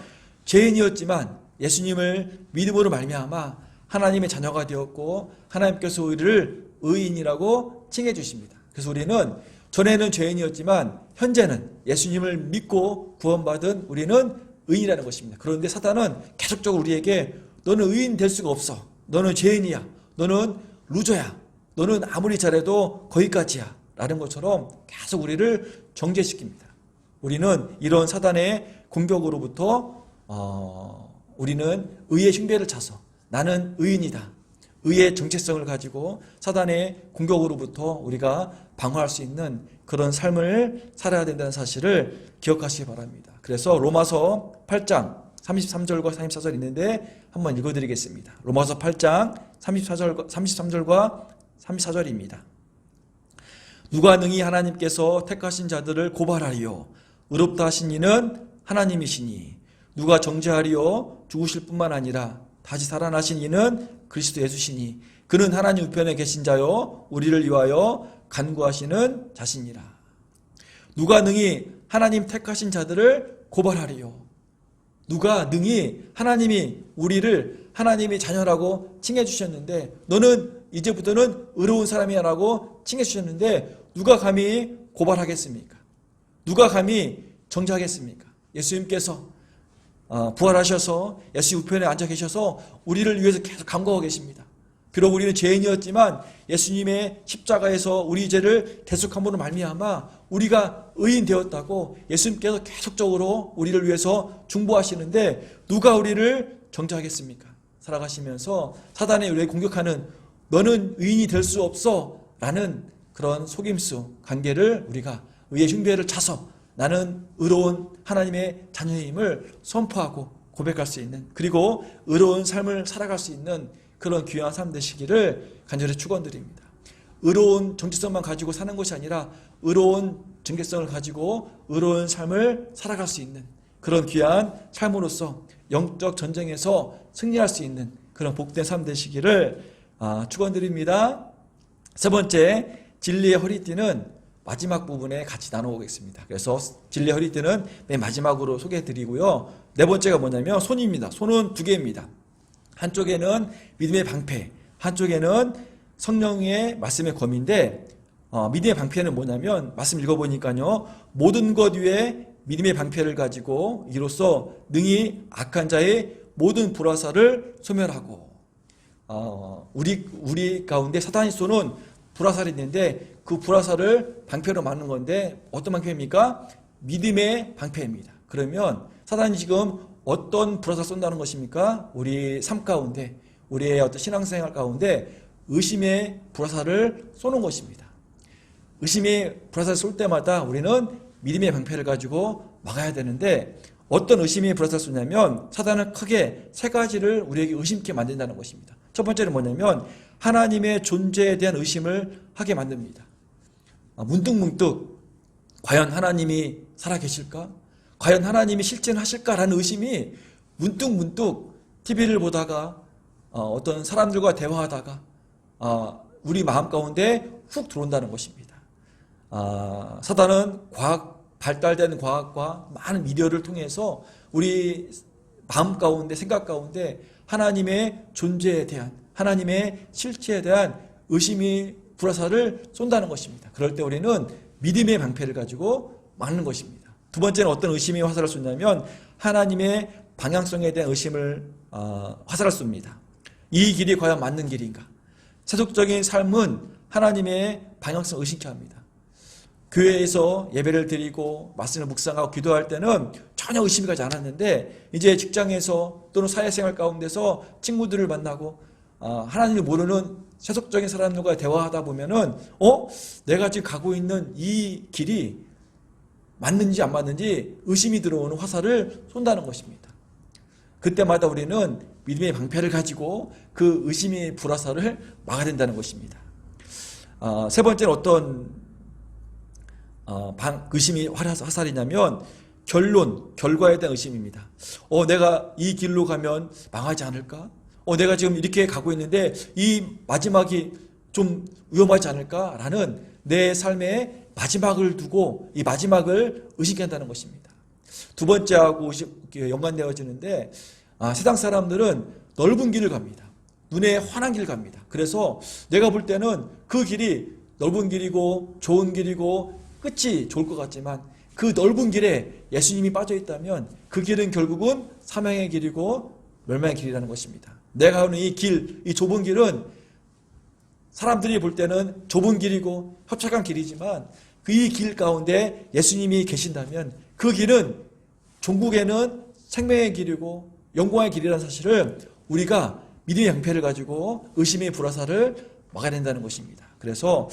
죄인이었지만 예수님을 믿음으로 말미암아 하나님의 자녀가 되었고 하나님께서 우리를 의인이라고 칭해 주십니다. 그래서 우리는 전에는 죄인이었지만 현재는 예수님을 믿고 구원받은 우리는 의인이라는 것입니다. 그런데 사단은 계속적으로 우리에게 너는 의인 될 수가 없어. 너는 죄인이야. 너는 루저야. 너는 아무리 잘해도 거기까지야. 라는 것처럼 계속 우리를 정죄시킵니다. 우리는 이런 사단의 공격으로부터 우리는 의의 흉배를 차서 나는 의인이다. 의의 정체성을 가지고 사단의 공격으로부터 우리가 방어할 수 있는 그런 삶을 살아야 된다는 사실을 기억하시기 바랍니다. 그래서 로마서 8장 33절과 34절 있는데 한번 읽어드리겠습니다. 로마서 8장 33절과 34절입니다. 누가 능히 하나님께서 택하신 자들을 고발하리요 의롭다 하신 이는 하나님이시니 누가 정죄하리요 죽으실 뿐만 아니라 다시 살아나신 이는 그리스도 예수시니 그는 하나님 우편에 계신 자요 우리를 위하여 간구하시는 자신이라. 누가 능히 하나님 택하신 자들을 고발하리요. 누가 능히 하나님이 우리를 하나님의 자녀라고 칭해 주셨는데 너는 이제부터는 의로운 사람이야 라고 칭해 주셨는데 누가 감히 고발하겠습니까? 누가 감히 정죄하겠습니까? 예수님께서 부활하셔서 예수 우편에 앉아 계셔서 우리를 위해서 계속 간구하고 계십니다. 비록 우리는 죄인이었지만 예수님의 십자가에서 우리 죄를 대속함으로 말미암아 우리가 의인 되었다고 예수님께서 계속적으로 우리를 위해서 중보하시는데 누가 우리를 정죄하겠습니까? 살아가시면서 사단의 우리를 공격하는 너는 의인이 될 수 없어 라는 그런 속임수 관계를 우리가 의의 흉배를 차서 나는 의로운 하나님의 자녀임을 선포하고 고백할 수 있는 그리고 의로운 삶을 살아갈 수 있는 그런 귀한 삶 되시기를 간절히 축원드립니다. 의로운 정체성만 가지고 사는 것이 아니라 의로운 정체성을 가지고 의로운 삶을 살아갈 수 있는 그런 귀한 삶으로서 영적 전쟁에서 승리할 수 있는 그런 복된 삶 되시기를 축원드립니다. 세 번째, 진리의 허리띠는 마지막 부분에 같이 나눠보겠습니다. 그래서 진리의 허리띠는 맨 마지막으로 소개해드리고요. 네 번째가 뭐냐면 손입니다. 손은 두 개입니다. 한쪽에는 믿음의 방패, 한쪽에는 성령의 말씀의 검인데 믿음의 방패는 뭐냐면 말씀 읽어보니까요. 모든 것 위에 믿음의 방패를 가지고 이로써 능히 악한 자의 모든 불화살을 소멸하고 우리 가운데 사단이 쏘는 불화살이 있는데 그 불화살을 방패로 막는 건데 어떤 방패입니까? 믿음의 방패입니다. 그러면 사단이 지금 어떤 불화살 쏜다는 것입니까? 우리 삶 가운데 우리의 어떤 신앙생활 가운데 의심의 불화살을 쏘는 것입니다. 의심의 불화살을 쏠 때마다 우리는 믿음의 방패를 가지고 막아야 되는데 어떤 의심의 불화살을 쏘냐면 사단은 크게 세 가지를 우리에게 의심케 만든다는 것입니다. 첫 번째는 뭐냐면 하나님의 존재에 대한 의심을 하게 만듭니다. 문득문득 과연 하나님이 살아계실까? 과연 하나님이 실제는 하실까라는 의심이 문득문득 TV를 보다가 어떤 사람들과 대화하다가 우리 마음 가운데 훅 들어온다는 것입니다. 사단은 발달된 과학과 많은 미디어를 통해서 우리 마음 가운데 생각 가운데 하나님의 존재에 대한 하나님의 실체에 대한 의심이 불화살을 쏜다는 것입니다. 그럴 때 우리는 믿음의 방패를 가지고 막는 것입니다. 두 번째는 어떤 의심이 화살을 쏘냐면 하나님의 방향성에 대한 의심을 화살을 쏩니다. 이 길이 과연 맞는 길인가? 세속적인 삶은 하나님의 방향성을 의심케 합니다. 교회에서 예배를 드리고 말씀을 묵상하고 기도할 때는 전혀 의심이 가지 않았는데 이제 직장에서 또는 사회생활 가운데서 친구들을 만나고 하나님을 모르는 세속적인 사람들과 대화하다 보면은 내가 지금 가고 있는 이 길이 맞는지 안 맞는지 의심이 들어오는 화살을 쏜다는 것입니다. 그때마다 우리는 믿음의 방패를 가지고 그 의심의 불화살을 막아야 된다는 것입니다. 세 번째는 어떤 의심이 화살이냐면 결과에 대한 의심입니다. 내가 이 길로 가면 망하지 않을까? 내가 지금 이렇게 가고 있는데 이 마지막이 좀 위험하지 않을까? 라는 내 삶의 마지막을 두고 이 마지막을 의식해야 한다는 것입니다. 두 번째하고 연관되어지는데 세상 사람들은 넓은 길을 갑니다. 눈에 환한 길을 갑니다. 그래서 내가 볼 때는 그 길이 넓은 길이고 좋은 길이고 끝이 좋을 것 같지만 그 넓은 길에 예수님이 빠져 있다면 그 길은 결국은 사망의 길이고 멸망의 길이라는 것입니다. 내가 가는 이 길, 이 좁은 길은 사람들이 볼 때는 좁은 길이고 협착한 길이지만 그 이 길 가운데 예수님이 계신다면 그 길은 종국에는 생명의 길이고 영광의 길이라는 사실을 우리가 믿음의 방패를 가지고 의심의 불화살을 막아야 된다는 것입니다. 그래서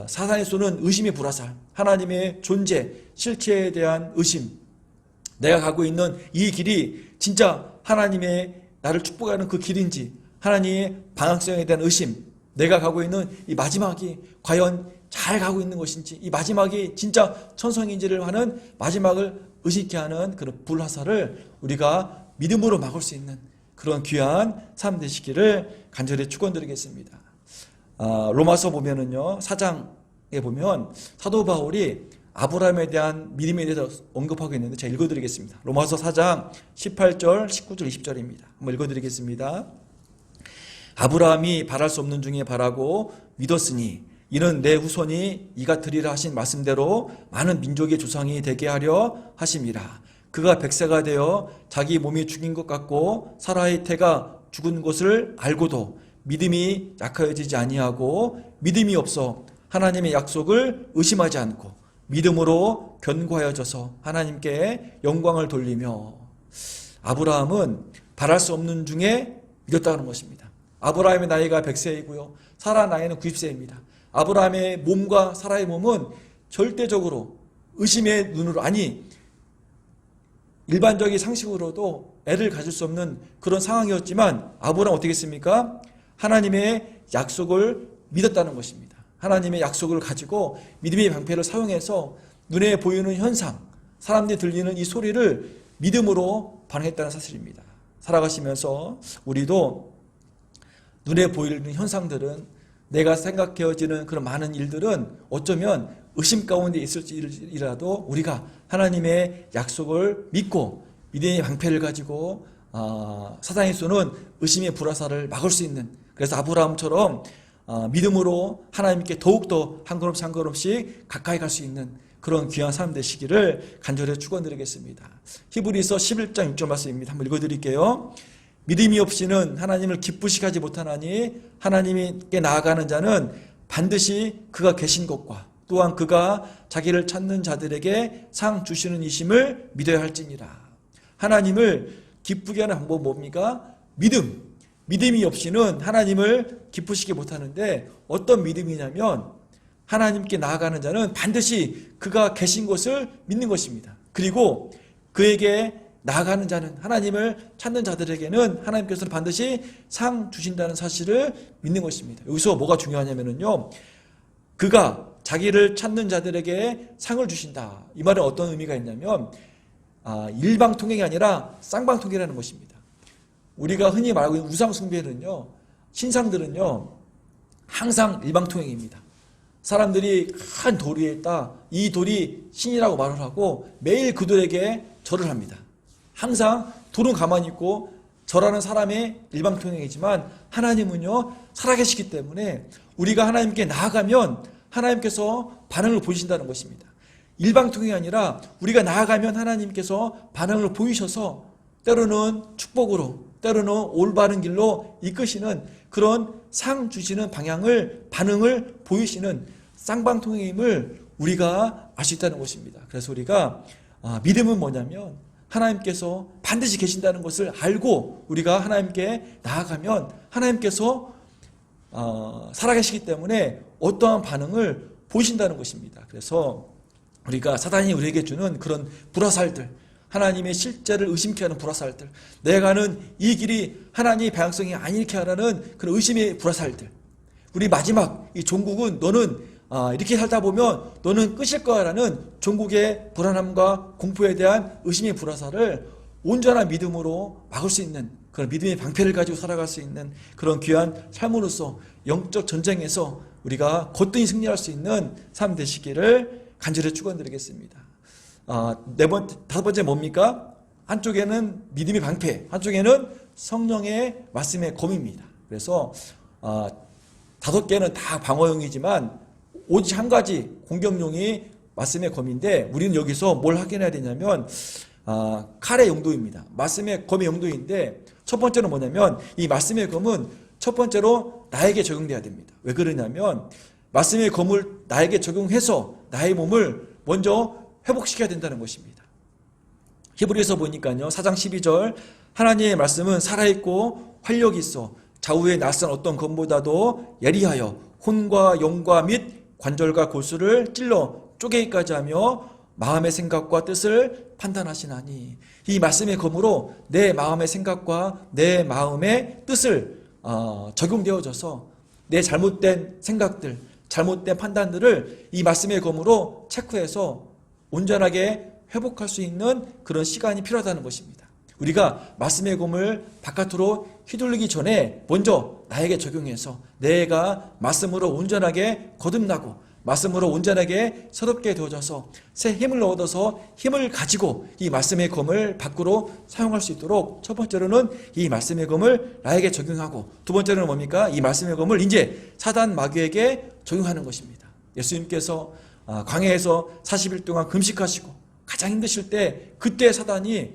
사탄이 쏘는 의심의 불화살, 하나님의 존재, 실체에 대한 의심, 내가 가고 있는 이 길이 진짜 하나님의 나를 축복하는 그 길인지, 하나님의 방향성에 대한 의심, 내가 가고 있는 이 마지막이 과연 잘 가고 있는 것인지, 이 마지막이 진짜 천성인지를 하는 마지막을 의식케 하는 그런 불화살을 우리가 믿음으로 막을 수 있는 그런 귀한 삶 되시기를 간절히 축원드리겠습니다. 로마서 보면은요, 4장에 보면 사도 바울이 아브라함에 대한 믿음에 대해서 언급하고 있는데 제가 읽어드리겠습니다. 로마서 4장 18절, 19절, 20절입니다. 한번 읽어드리겠습니다. 아브라함이 바랄 수 없는 중에 바라고 믿었으니 이는 내 후손이 이가 드리라 하신 말씀대로 많은 민족의 조상이 되게 하려 하심이라. 그가 100세가 되어 자기 몸이 죽인 것 같고 사라의 태가 죽은 것을 알고도 믿음이 약하여지지 아니하고 믿음이 없어 하나님의 약속을 의심하지 않고 믿음으로 견고하여져서 하나님께 영광을 돌리며. 아브라함은 바랄 수 없는 중에 믿었다는 것입니다. 아브라함의 나이가 100세이고요 사라 나이는 90세입니다 아브라함의 몸과 사라의 몸은 절대적으로 의심의 눈으로, 아니 일반적인 상식으로도 애를 가질 수 없는 그런 상황이었지만 아브라함은 어떻게 했습니까? 하나님의 약속을 믿었다는 것입니다. 하나님의 약속을 가지고 믿음의 방패를 사용해서 눈에 보이는 현상, 사람들이 들리는 이 소리를 믿음으로 반응했다는 사실입니다. 살아가시면서 우리도 눈에 보이는 현상들은, 내가 생각해지는 그런 많은 일들은 어쩌면 의심 가운데 있을지라도 우리가 하나님의 약속을 믿고 믿음의 방패를 가지고 사단의 쏘는 의심의 불화살을 막을 수 있는, 그래서 아브라함처럼 믿음으로 하나님께 더욱더 한 걸음씩 한 걸음씩 가까이 갈 수 있는 그런 귀한 삶 되시기를 간절히 축원드리겠습니다. 히브리서 11장 6절 말씀입니다. 한번 읽어드릴게요. 믿음이 없이는 하나님을 기쁘시게 하지 못하나니 하나님께 나아가는 자는 반드시 그가 계신 것과 또한 그가 자기를 찾는 자들에게 상 주시는 이심을 믿어야 할지니라. 하나님을 기쁘게 하는 방법은 뭡니까? 믿음이 없이는 하나님을 기쁘시게 못하는데, 어떤 믿음이냐면 하나님께 나아가는 자는 반드시 그가 계신 것을 믿는 것입니다. 그리고 그에게 나아가는 자는, 하나님을 찾는 자들에게는 하나님께서는 반드시 상 주신다는 사실을 믿는 것입니다. 여기서 뭐가 중요하냐면요, 그가 자기를 찾는 자들에게 상을 주신다. 이 말은 어떤 의미가 있냐면 일방통행이 아니라 쌍방통행이라는 것입니다. 우리가 흔히 말하고 있는 우상숭배는요, 신상들은요 항상 일방통행입니다. 사람들이 큰 돌 위에 있다, 이 돌이 신이라고 말을 하고 매일 그 돌에게 절을 합니다. 항상 돌은 가만히 있고 절하는 사람의 일방통행이지만, 하나님은요 살아계시기 때문에 우리가 하나님께 나아가면 하나님께서 반응을 보이신다는 것입니다. 일방통행이 아니라 우리가 나아가면 하나님께서 반응을 보이셔서 때로는 축복으로, 때로는 올바른 길로 이끄시는 그런 상 주시는 반응을 보이시는 쌍방통행임을 우리가 알 수 있다는 것입니다. 그래서 우리가 믿음은 뭐냐면 하나님께서 반드시 계신다는 것을 알고 우리가 하나님께 나아가면 하나님께서 살아계시기 때문에 어떠한 반응을 보이신다는 것입니다. 그래서 우리가 사단이 우리에게 주는 그런 불화살들, 하나님의 실제를 의심케 하는 불화살들, 내가 가는 이 길이 하나님의 방향성이 아니게 하라는 그런 의심의 불화살들, 우리 마지막 이 종국은 너는 이렇게 살다 보면 너는 끝일 거야라는 종국의 불안함과 공포에 대한 의심의 불화살을 온전한 믿음으로 막을 수 있는 그런 믿음의 방패를 가지고 살아갈 수 있는 그런 귀한 삶으로서 영적 전쟁에서 우리가 거뜬히 승리할 수 있는 삶 되시기를 간절히 축원드리겠습니다. 다섯 번째 뭡니까? 한쪽에는 믿음의 방패, 한쪽에는 성령의 말씀의 검입니다. 그래서 5개는 다 방어용이지만 오직 한 가지 공격용이 말씀의 검인데, 우리는 여기서 뭘 확인해야 되냐면 칼의 용도입니다. 말씀의 검의 용도인데, 첫 번째는 뭐냐면 이 말씀의 검은 첫 번째로 나에게 적용돼야 됩니다. 왜 그러냐면 말씀의 검을 나에게 적용해서 나의 몸을 먼저 회복시켜야 된다는 것입니다. 히브리서 보니까요 4장 12절, 하나님의 말씀은 살아있고 활력이 있어 좌우에 낯선 어떤 검보다도 예리하여 혼과 영과 및 관절과 골수를 찔러 쪼개기까지 하며 마음의 생각과 뜻을 판단하시나니, 이 말씀의 검으로 내 마음의 생각과 내 마음의 뜻을 적용되어져서 내 잘못된 생각들, 잘못된 판단들을 이 말씀의 검으로 체크해서 온전하게 회복할 수 있는 그런 시간이 필요하다는 것입니다. 우리가 말씀의 검을 바깥으로 휘둘리기 전에 먼저 나에게 적용해서 내가 말씀으로 온전하게 거듭나고 말씀으로 온전하게 새롭게 되어져서 새 힘을 얻어서 힘을 가지고 이 말씀의 검을 밖으로 사용할 수 있도록, 첫 번째로는 이 말씀의 검을 나에게 적용하고, 두 번째로는 뭡니까? 이 말씀의 검을 이제 사단 마귀에게 적용하는 것입니다. 예수님께서 광야에서 40일 동안 금식하시고 가장 힘드실 때, 그때 사단이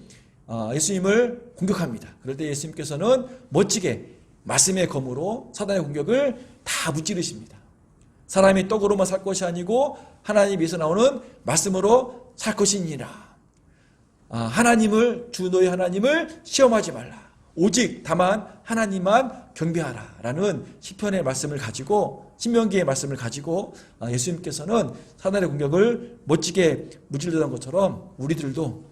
예수님을 공격합니다. 그럴 때 예수님께서는 멋지게 말씀의 검으로 사단의 공격을 다 무찌르십니다. 사람이 떡으로만 살 것이 아니고 하나님에서 나오는 말씀으로 살 것이니라. 하나님을, 주 너희 하나님을 시험하지 말라. 오직 다만 하나님만 경배하라 라는 시편의 말씀을 가지고, 신명기의 말씀을 가지고 예수님께서는 사단의 공격을 멋지게 무찔렀던 것처럼 우리들도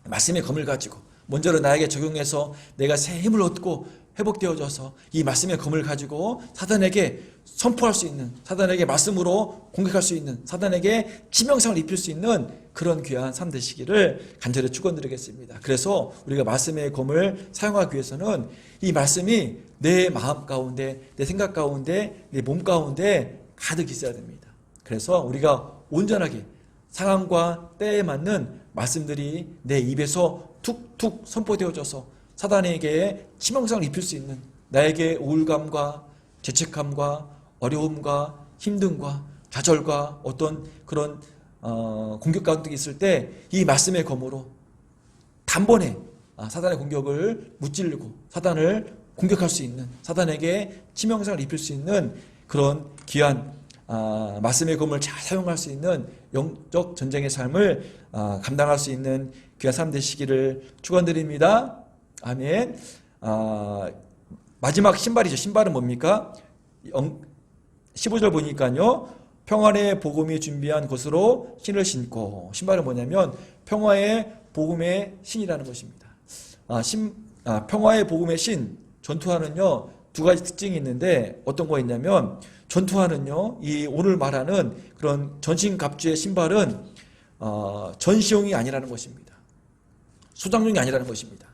말씀의 검을 가지고 먼저는 나에게 적용해서 내가 새 힘을 얻고 회복되어져서 이 말씀의 검을 가지고 사단에게 선포할 수 있는, 사단에게 말씀으로 공격할 수 있는, 사단에게 치명상을 입힐 수 있는 그런 귀한 삶 되시기를 간절히 축원드리겠습니다. 그래서 우리가 말씀의 검을 사용하기 위해서는 이 말씀이 내 마음 가운데, 내 생각 가운데, 내 몸 가운데 가득 있어야 됩니다. 그래서 우리가 온전하게 상황과 때에 맞는 말씀들이 내 입에서 툭툭 선포되어져서 사단에게 치명상을 입힐 수 있는, 나에게 우울감과 죄책감과 어려움과 힘듦과 좌절과 어떤 그런 공격 가운데 있을 때 이 말씀의 검으로 단번에 사단의 공격을 무찌르고 사단을 공격할 수 있는, 사단에게 치명상을 입힐 수 있는 그런 귀한 말씀의 검을 잘 사용할 수 있는 영적 전쟁의 삶을 감당할 수 있는 귀한 삶 되시기를 축원드립니다. 아멘. 마지막 신발이죠. 신발은 뭡니까? 15절 보니까요, 평안의 복음이 준비한 것으로 신을 신고. 신발은 뭐냐면 평화의 복음의 신이라는 것입니다. 평화의 복음의 신, 전투화는요 두 가지 특징이 있는데, 어떤 거 있냐면, 전투화는요, 이 오늘 말하는 그런 전신갑주의 신발은 전시용이 아니라는 것입니다. 소장용이 아니라는 것입니다.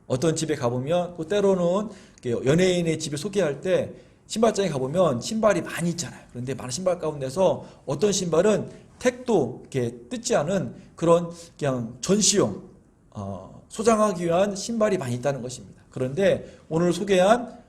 어떤 집에 가보면, 또 때로는 연예인의 집에 소개할 때 신발장에 가보면 신발이 많이 있잖아요. 그런데 많은 신발 가운데서 어떤 신발은 택도 이렇게 뜯지 않은 그런 그냥 전시용, 소장하기 위한 신발이 많이 있다는 것입니다. 그런데 오늘 소개한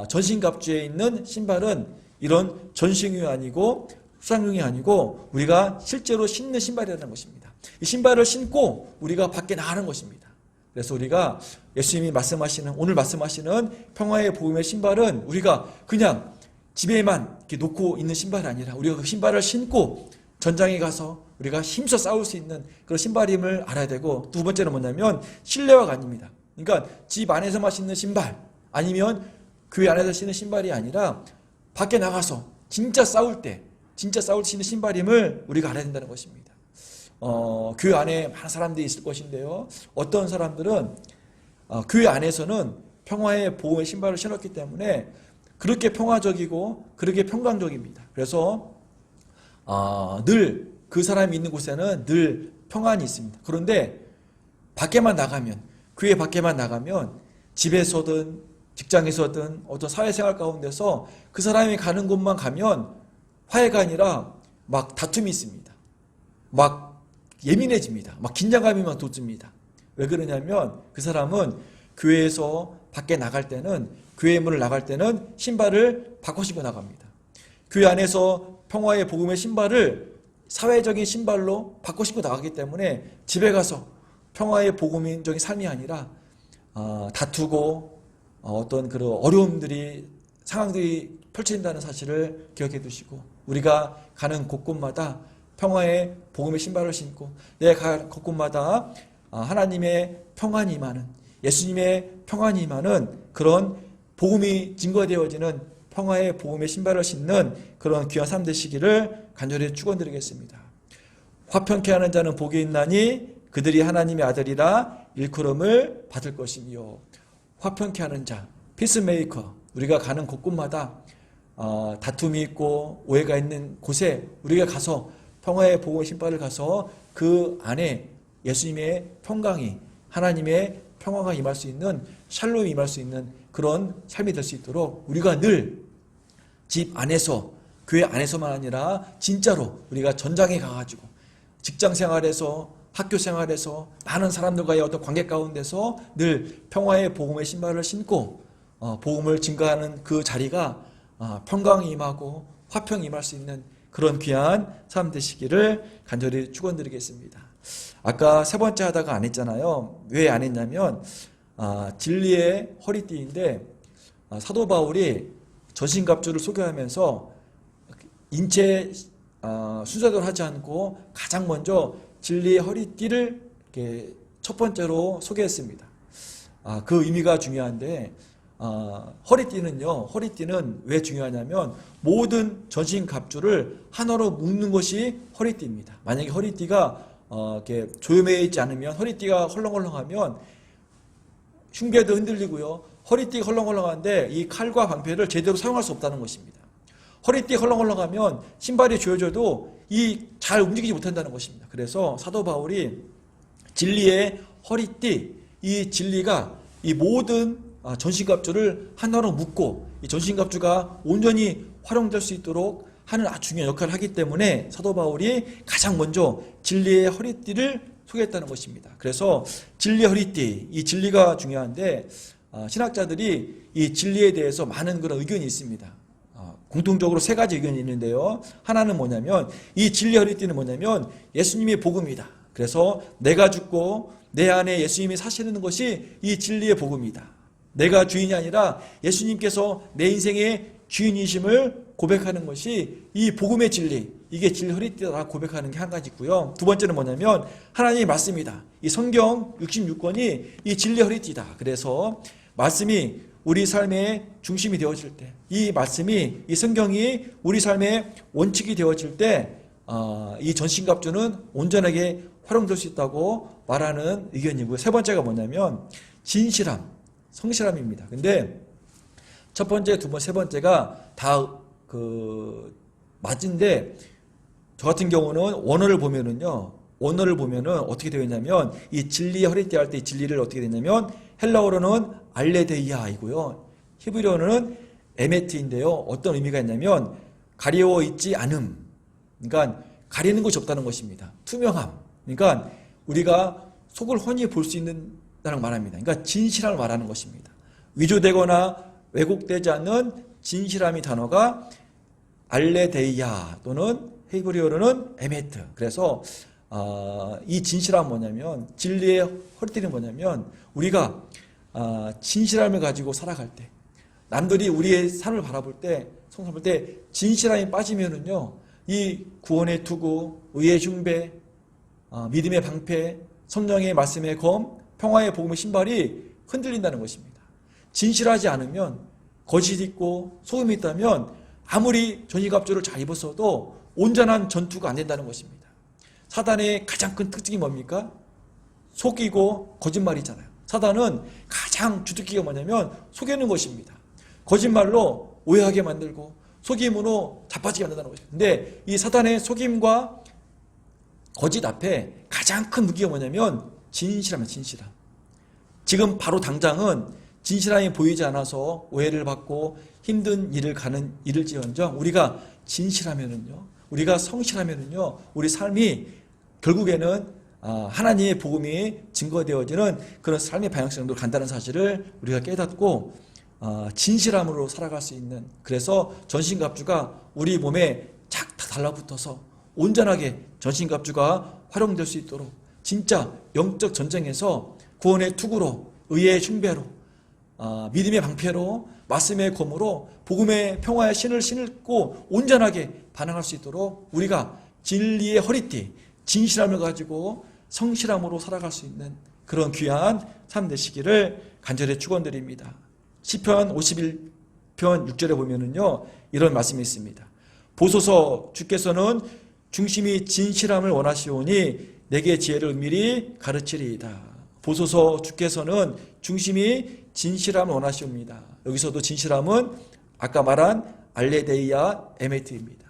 전신갑주에 있는 신발은 이런 전시용이 아니고 수상용이 아니고 우리가 실제로 신는 신발이라는 것입니다. 이 신발을 신고 우리가 밖에 나가는 것입니다. 그래서 우리가 예수님이 말씀하시는, 오늘 말씀하시는 평화의 복음의 신발은 우리가 그냥 집에만 이렇게 놓고 있는 신발이 아니라 우리가 그 신발을 신고 전장에 가서 우리가 힘써 싸울 수 있는 그런 신발임을 알아야 되고, 두 번째는 뭐냐면 신뢰화가 아닙니다. 그러니까 집 안에서만 신는 신발, 아니면 교회 안에서 신는 신발이 아니라 밖에 나가서 진짜 싸울 때 신는 신발임을 우리가 알아야 된다는 것입니다. 교회 안에 많은 사람들이 있을 것인데요, 어떤 사람들은 교회 안에서는 평화의 복음의 신발을 신었기 때문에 그렇게 평화적이고 그렇게 평강적입니다. 그래서 늘 그 사람이 있는 곳에는 늘 평안이 있습니다. 그런데 밖에만 나가면, 교회 밖에만 나가면, 집에서든 직장에서든 어떤 사회생활 가운데서 그 사람이 가는 곳만 가면 화해가 아니라 막 다툼이 있습니다. 막 예민해집니다. 막 긴장감이 막 돋습니다. 왜 그러냐면 그 사람은 교회에서 밖에 나갈 때는, 교회 문을 나갈 때는 신발을 바꿔 신고 나갑니다. 교회 안에서 평화의 복음의 신발을 사회적인 신발로 바꿔 신고 나가기 때문에 집에 가서 평화의 복음적인 삶이 아니라 다투고 어떤 그런 어려움들이, 상황들이 펼쳐진다는 사실을 기억해 두시고, 우리가 가는 곳곳마다 평화의 복음의 신발을 신고 내가 갈 곳곳마다 하나님의 평안이 임하는, 예수님의 평안이 임하는 그런 복음이 증거되어지는 평화의 복음의 신발을 신는 그런 귀한 삶 되시기를 간절히 축원드리겠습니다. 화평케 하는 자는 복이 있나니 그들이 하나님의 아들이라 일컬음을 받을 것이며. 화평케 하는 자, 피스메이커, 우리가 가는 곳곳마다 다툼이 있고 오해가 있는 곳에 우리가 가서 평화의 복음의 신발을 가서 그 안에 예수님의 평강이, 하나님의 평화가 임할 수 있는, 샬롬이 임할 수 있는 그런 삶이 될 수 있도록 우리가 늘 집 안에서, 교회 안에서만 아니라 진짜로 우리가 전장에 가가지고 직장 생활에서, 학교 생활에서, 많은 사람들과의 어떤 관계 가운데서 늘 평화의 복음의 신발을 신고 복음을 증거하는 그 자리가 평강이 임하고 화평이 임할 수 있는 그런 귀한 삶 되시기를 간절히 축원드리겠습니다. 아까 세 번째 하다가 안 했잖아요. 왜 안 했냐면 진리의 허리띠인데, 사도 바울이 전신갑주를 소개하면서 인체 순서대로 하지 않고 가장 먼저 진리의 허리띠를 이렇게 첫 번째로 소개했습니다. 그 의미가 중요한데, 허리띠는 왜 중요하냐면 모든 전신갑주를 하나로 묶는 것이 허리띠입니다. 만약에 허리띠가 이렇게 조여매 있지 않으면, 허리띠가 헐렁헐렁하면 흉배도 흔들리고요, 허리띠가 헐렁헐렁한데 이 칼과 방패를 제대로 사용할 수 없다는 것입니다. 허리띠 헐렁헐렁하면 신발이 조여져도 잘 움직이지 못한다는 것입니다. 그래서 사도 바울이 진리의 허리띠, 이 진리가 이 모든 전신갑주를 하나로 묶고 이 전신갑주가 온전히 활용될 수 있도록 하는 아주 중요한 역할을 하기 때문에 사도 바울이 가장 먼저 진리의 허리띠를 소개했다는 것입니다. 그래서 진리의 허리띠, 이 진리가 중요한데 신학자들이 이 진리에 대해서 많은 그런 의견이 있습니다. 공통적으로 세 가지 의견이 있는데요. 하나는 뭐냐면 이 진리의 허리띠는 뭐냐면 예수님의 복음이다. 그래서 내가 죽고 내 안에 예수님이 사시는 것이 이 진리의 복음이다. 내가 주인이 아니라 예수님께서 내 인생의 주인이심을 고백하는 것이 이 복음의 진리, 이게 진리 허리띠다 고백하는 게 한 가지 있고요. 두 번째는 뭐냐면 하나님의 말씀이다. 이 성경 66권이 이 진리 허리띠다. 그래서 말씀이 우리 삶의 중심이 되어질 때, 이 말씀이, 이 성경이 우리 삶의 원칙이 되어질 때, 이 전신갑주는 온전하게 활용될 수 있다고 말하는 의견이고요. 세 번째가 뭐냐면 진실함, 성실함입니다. 근데 첫 번째, 두 번째, 세 번째가 다 맞은데 저 같은 경우는 원어를 보면은요, 어떻게 되어 있냐면 이 진리의 허리띠 할 때 이 진리를 어떻게 되냐면 헬라어로는 알레데이아이고요. 히브리어는 에메트인데요. 어떤 의미가 있냐면 가리워 있지 않음. 그러니까 가리는 것이 없다는 것입니다. 투명함. 그러니까 우리가 속을 훤히 볼 수 있는다는 말합니다. 그러니까 진실함을 말하는 것입니다. 위조되거나 왜곡되지 않는 진실함이 단어가 알레데이아 또는 히브리어로는 에메트. 그래서 이 진실함은 뭐냐면 진리의 허리띠는 뭐냐면 우리가 진실함을 가지고 살아갈 때 남들이 우리의 삶을 바라볼 때 성성을 볼 때 진실함이 빠지면은요 이 구원의 투구, 의의 흉배, 믿음의 방패, 성령의 말씀의 검, 평화의 복음의 신발이 흔들린다는 것입니다. 진실하지 않으면 거짓이 있고 소금이 있다면 아무리 전시갑주를 잘 입었어도 온전한 전투가 안 된다는 것입니다. 사단의 가장 큰 특징이 뭡니까? 속이고 거짓말이잖아요. 사단은 가장 주특기가 뭐냐면 속이는 것입니다. 거짓말로 오해하게 만들고 속임으로 자빠지게 만든다는 것입니다. 근데 이 사단의 속임과 거짓 앞에 가장 큰 무기가 뭐냐면 진실함이에요. 진실함. 지금 바로 당장은 진실함이 보이지 않아서 오해를 받고 힘든 일을 가는 일을지언정 우리가 진실하면은요, 우리가 성실하면은요, 우리 삶이 결국에는 하나님의 복음이 증거되어지는 그런 삶의 방향성으로 간다는 사실을 우리가 깨닫고 진실함으로 살아갈 수 있는, 그래서 전신갑주가 우리 몸에 착 달라붙어서 온전하게 전신갑주가 활용될 수 있도록 진짜 영적 전쟁에서 구원의 투구로, 의의 흉배로, 믿음의 방패로, 말씀의 검으로 복음의 평화의 신을 신고 온전하게 반응할 수 있도록 우리가 진리의 허리띠, 진실함을 가지고 성실함으로 살아갈 수 있는 그런 귀한 삶 되시기를 간절히 축원드립니다. 시편 51편 6절에 보면은요 이런 말씀이 있습니다. 보소서 주께서는 중심이 진실함을 원하시오니 내게 지혜를 은밀히 가르치리이다. 보소서 주께서는 중심이 진실함을 원하시옵니다. 여기서도 진실함은 아까 말한 알레데이아 에메트입니다.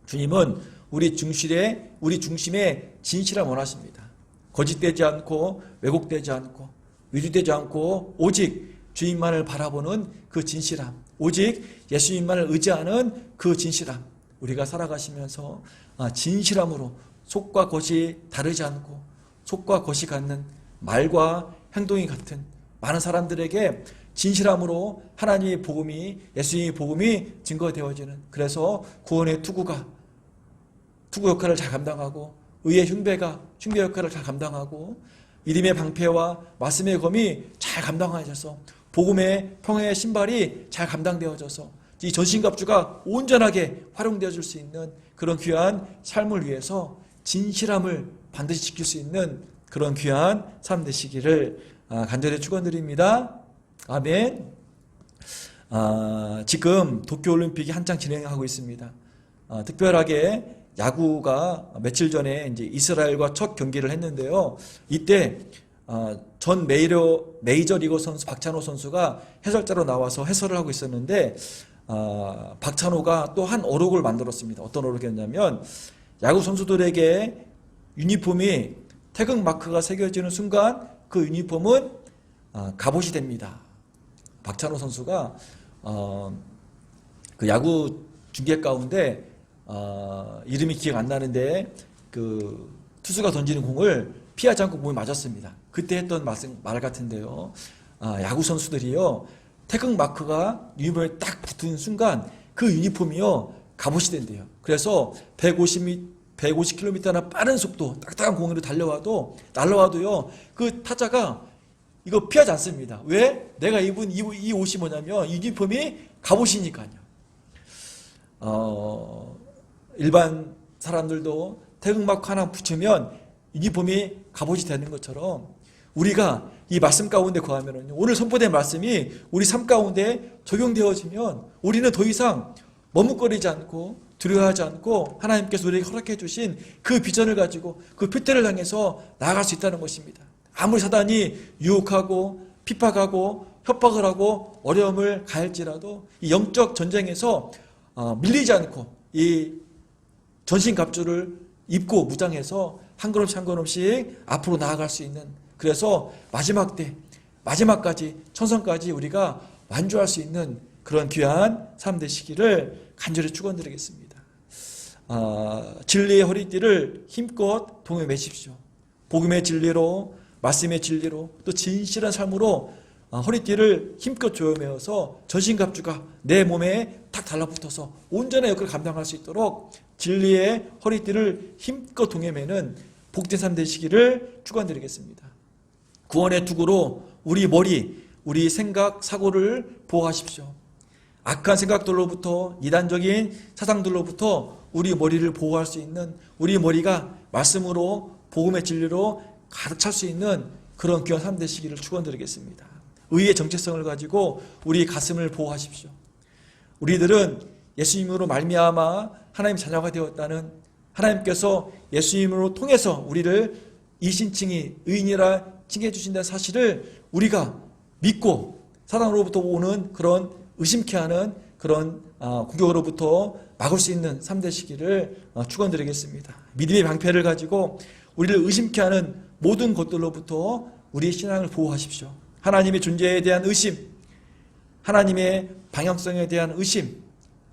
주님은 우리 중심에 진실함을 원하십니다. 거짓되지 않고 왜곡되지 않고 위조되지 않고 오직 주님만을 바라보는 그 진실함, 오직 예수님만을 의지하는 그 진실함, 우리가 살아가시면서 진실함으로 속과 겉이 다르지 않고 속과 겉이 같는 말과 행동이 같은 많은 사람들에게 진실함으로 하나님의 복음이, 예수님의 복음이 증거되어지는, 그래서 구원의 투구 역할을 잘 감당하고 의의 흉배 역할을 잘 감당하고 믿음의 방패와 말씀의 검이 잘 감당하셔서 복음의 평화의 신발이 잘 감당되어져서 이 전신갑주가 온전하게 활용되어질 수 있는 그런 귀한 삶을 위해서 진실함을 반드시 지킬 수 있는 그런 귀한 삶 되시기를 간절히 축원드립니다. 아멘. 지금 도쿄올림픽이 한창 진행하고 있습니다. 특별하게 야구가 며칠 전에 이제 이스라엘과 첫 경기를 했는데요. 이때 전 메이저리거 선수 박찬호 선수가 해설자로 나와서 해설을 하고 있었는데 박찬호가 또 한 어록을 만들었습니다. 어떤 어록이었냐면 야구 선수들에게 유니폼이 태극 마크가 새겨지는 순간 그 유니폼은 갑옷이 됩니다. 박찬호 선수가 그 야구 중계 가운데 이름이 기억 안 나는데 그 투수가 던지는 공을 피하지 않고 몸에 맞았습니다. 그때 했던 말 같은데요. 야구 선수들이요, 태극 마크가 유니폼에 딱 붙은 순간 그 유니폼이요 갑옷이 된대요. 그래서 150km나 빠른 속도 딱딱한 공으로 날라와도요 그 타자가 이거 피하지 않습니다. 왜? 내가 입은 이 옷이 뭐냐면 유니폼이 갑옷이니까요. 일반 사람들도 태극마크 하나 붙이면 유니폼이 갑옷이 되는 것처럼 우리가 이 말씀 가운데 거하면 오늘 선포된 말씀이 우리 삶 가운데 적용되어지면 우리는 더 이상 머뭇거리지 않고 두려워하지 않고 하나님께서 우리에게 허락해 주신 그 비전을 가지고 그 표대를 향해서 나아갈 수 있다는 것입니다. 아무리 사단이 유혹하고 핍박하고 협박을 하고 어려움을 가할지라도 이 영적 전쟁에서 밀리지 않고 이 전신갑주를 입고 무장해서 한 걸음씩 한 걸음씩 앞으로 나아갈 수 있는, 그래서 마지막 때 마지막까지 천성까지 우리가 완주할 수 있는 그런 귀한 삶 되시기를 간절히 축원드리겠습니다. 진리의 허리띠를 힘껏 동에 매십시오. 복음의 진리로, 말씀의 진리로, 또 진실한 삶으로 허리띠를 힘껏 조여매어서 전신갑주가 내 몸에 탁 달라붙어서 온전한 역할을 감당할 수 있도록 진리의 허리띠를 힘껏 동에 매는 복된 삶 되시기를 축원드리겠습니다. 구원의 투구로 우리 머리, 우리 생각, 사고를 보호하십시오. 악한 생각들로부터, 이단적인 사상들로부터 우리 머리를 보호할 수 있는, 우리 머리가 말씀으로, 복음의 진리로 가득 찰 수 있는 그런 귀한 삶 되시기를 축원드리겠습니다. 의의 정체성을 가지고 우리 가슴을 보호하십시오. 우리들은 예수님으로 말미암아 하나님 자녀가 되었다는, 하나님께서 예수님으로 통해서 우리를 이신칭이 의인이라 칭해 주신다는 사실을 우리가 믿고 사단으로부터 오는 그런 의심케 하는 그런 공격으로부터 막을 수 있는 삶 되시기를 축원드리겠습니다. 믿음의 방패를 가지고 우리를 의심케 하는 모든 것들로부터 우리의 신앙을 보호하십시오. 하나님의 존재에 대한 의심, 하나님의 방향성에 대한 의심,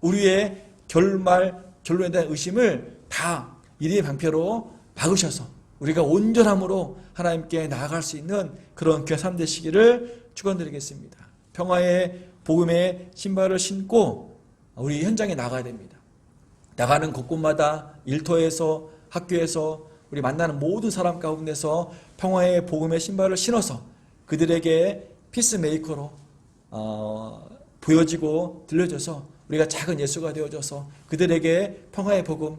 우리의 결론에 대한 의심을 다 믿음의 방패로 막으셔서 우리가 온전함으로 하나님께 나아갈 수 있는 그런 귀한 삶 되시기를 축원드리겠습니다. 평화의 복음의 신발을 신고 우리 현장에 나가야 됩니다. 나가는 곳곳마다 일터에서, 학교에서, 우리 만나는 모든 사람 가운데서 평화의 복음의 신발을 신어서 그들에게 피스메이커로 보여지고 들려져서 우리가 작은 예수가 되어져서 그들에게 평화의 복음,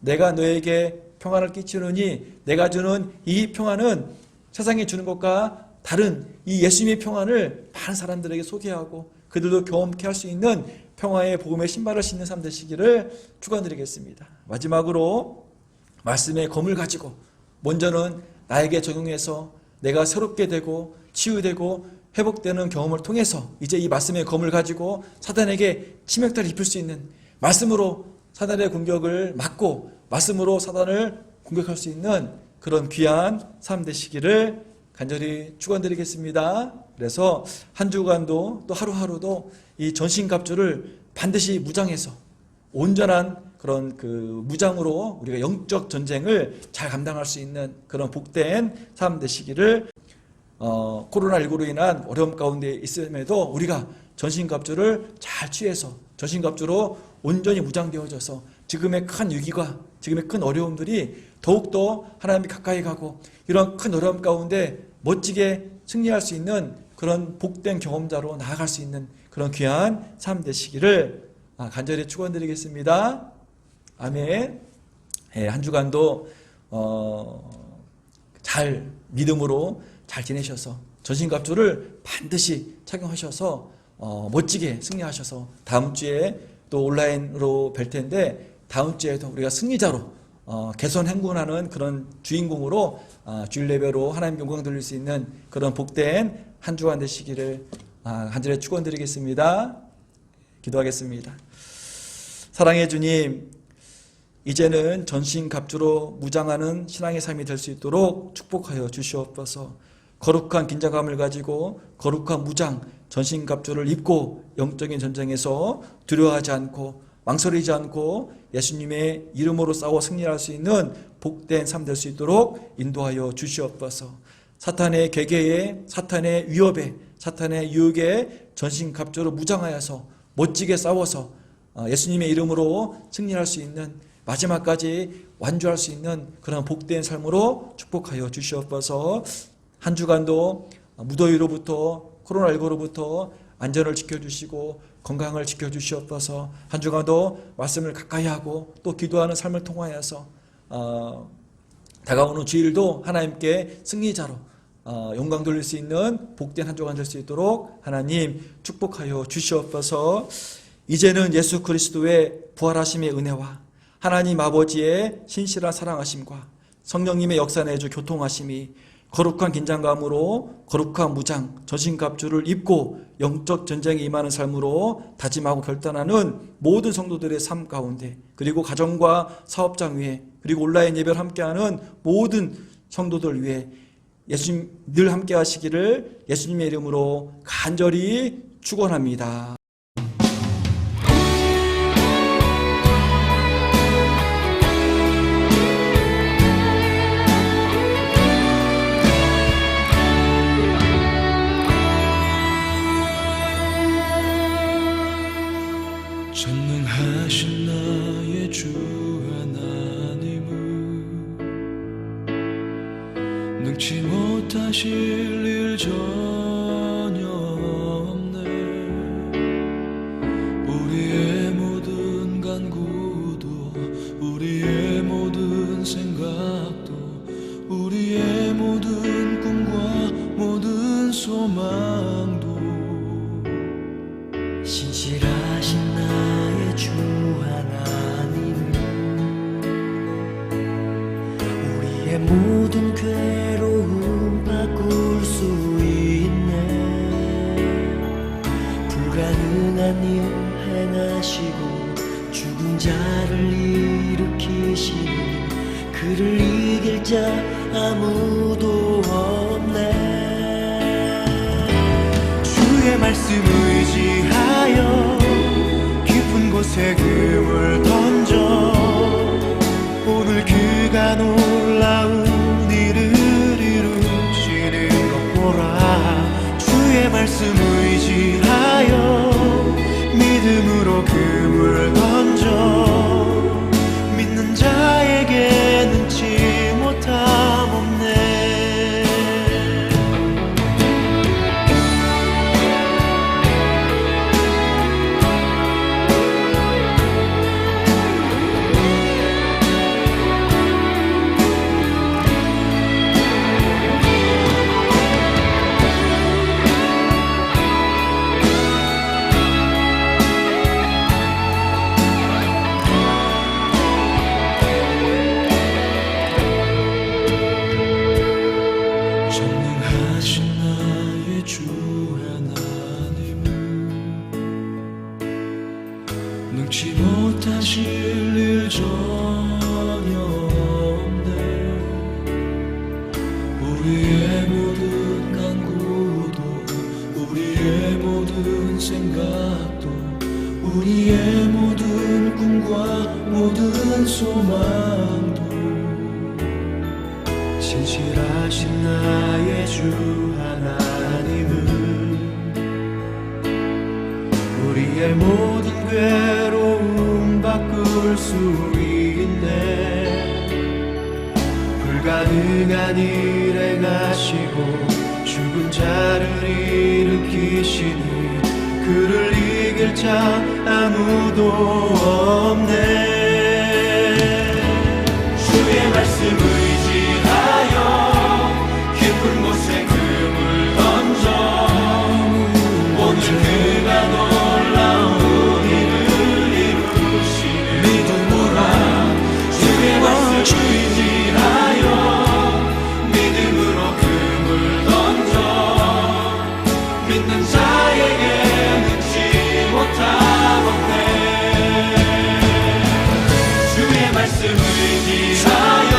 내가 너에게 평안을 끼치느니 내가 주는 이 평안은 세상이 주는 것과 다른 이 예수님의 평안을 많은 사람들에게 소개하고 그들도 경험케 할 수 있는 평화의 복음의 신발을 신는 삶 되시기를 축원드리겠습니다. 마지막으로 말씀의 검을 가지고 먼저는 나에게 적용해서 내가 새롭게 되고 치유되고 회복되는 경험을 통해서 이제 이 말씀의 검을 가지고 사단에게 치명타를 입힐 수 있는, 말씀으로 사단의 공격을 막고 말씀으로 사단을 공격할 수 있는 그런 귀한 삶 되시기를 간절히 축원드리겠습니다. 그래서 한 주간도 또 하루하루도 이 전신갑주를 반드시 무장해서 온전한 그런 그 무장으로 우리가 영적 전쟁을 잘 감당할 수 있는 그런 복된 삶 되시기를, 코로나19로 인한 어려움 가운데 있음에도 우리가 전신갑주를 잘 취해서 전신갑주로 온전히 무장되어져서 지금의 큰 위기가, 지금의 큰 어려움들이 더욱더 하나님이 가까이 가고 이런 큰 어려움 가운데 멋지게 승리할 수 있는 그런 복된 경험자로 나아갈 수 있는 그런 귀한 삶 되시기를 간절히 축원드리겠습니다. 아멘. 한 주간도 잘 믿음으로 잘 지내셔서 전신갑주를 반드시 착용하셔서 멋지게 승리하셔서 다음 주에 또 온라인으로 뵐 텐데 다음 주에도 우리가 승리자로 개선 행군하는 그런 주인공으로 주일 예배로 하나님 영광 돌릴 수 있는 그런 복된 한 주간 되시기를 간절히 축원드리겠습니다. 기도하겠습니다. 사랑의 주님, 이제는 전신갑주로 무장하는 신앙의 삶이 될 수 있도록 축복하여 주시옵소서. 거룩한 긴장감을 가지고 거룩한 무장, 전신갑주를 입고 영적인 전쟁에서 두려워하지 않고 망설이지 않고 예수님의 이름으로 싸워 승리할 수 있는 복된 삶 될 수 있도록 인도하여 주시옵소서. 사탄의 계계에, 사탄의 위협에, 사탄의 유혹에 전신갑주로 무장하여서 멋지게 싸워서 예수님의 이름으로 승리할 수 있는, 마지막까지 완주할 수 있는 그런 복된 삶으로 축복하여 주시옵소서. 한 주간도 무더위로부터, 코로나19로부터 안전을 지켜주시고 건강을 지켜주시옵소서. 한 주간도 말씀을 가까이 하고 또 기도하는 삶을 통하여서 다가오는 주일도 하나님께 승리자로 영광 돌릴 수 있는 복된 한 주간 될 수 있도록 하나님 축복하여 주시옵소서. 이제는 예수 그리스도의 부활하심의 은혜와 하나님 아버지의 신실한 사랑하심과 성령님의 역사 내주 교통하심이 거룩한 긴장감으로 거룩한 무장, 전신갑주를 입고 영적 전쟁에 임하는 삶으로 다짐하고 결단하는 모든 성도들의 삶 가운데, 그리고 가정과 사업장 위에, 그리고 온라인 예배를 함께하는 모든 성도들 위해 예수님 늘 함께 하시기를 예수님의 이름으로 간절히 축원합니다. 전능하신 나의 주 하나님은 능치 못하실 일 전혀 없네. 우리의 모든 간구도, 우리의 모든 생각도, 우리의 모든 꿈과 모든 소망도 신실하신 나의 주 하나님은 우리의 모든 괴로움 바꿀 수 있네. 불가능한 일 행하시고 죽은 자를 일으키시니 그를 이길 자 아무도 없네. 주의 말씀 의지하여 깊은 곳에 금을 던져 오늘 그가 놀라운 일을 이루시는 것 보라. 주의 말씀 의지하여 믿음으로 금을 던져 믿는 자에게 능치 못함 없네. 전능하신 나의 주 하나님은 능치 못하실 일 전혀 없네. 우리의 모든 간구도, 우리의 모든 생각도, 우리의 모든 꿈과 모든 소망도 신실하신 나의 주 하나님은 우리의 모든 괴로움 바꿀 수 있네. 불가능한 일 행하시고 죽은 자를 일으키시니 그를 이길 자 아무도 없네. 주의 말씀 의지하여 깊은 곳에 금을 던져 오늘 그가 놀라운 일을 이루시는 믿음으로 주의 말씀 의지하여 믿음으로 금을 던져 믿는 자에게 능치 못함 없네. 주의 말씀 의지하여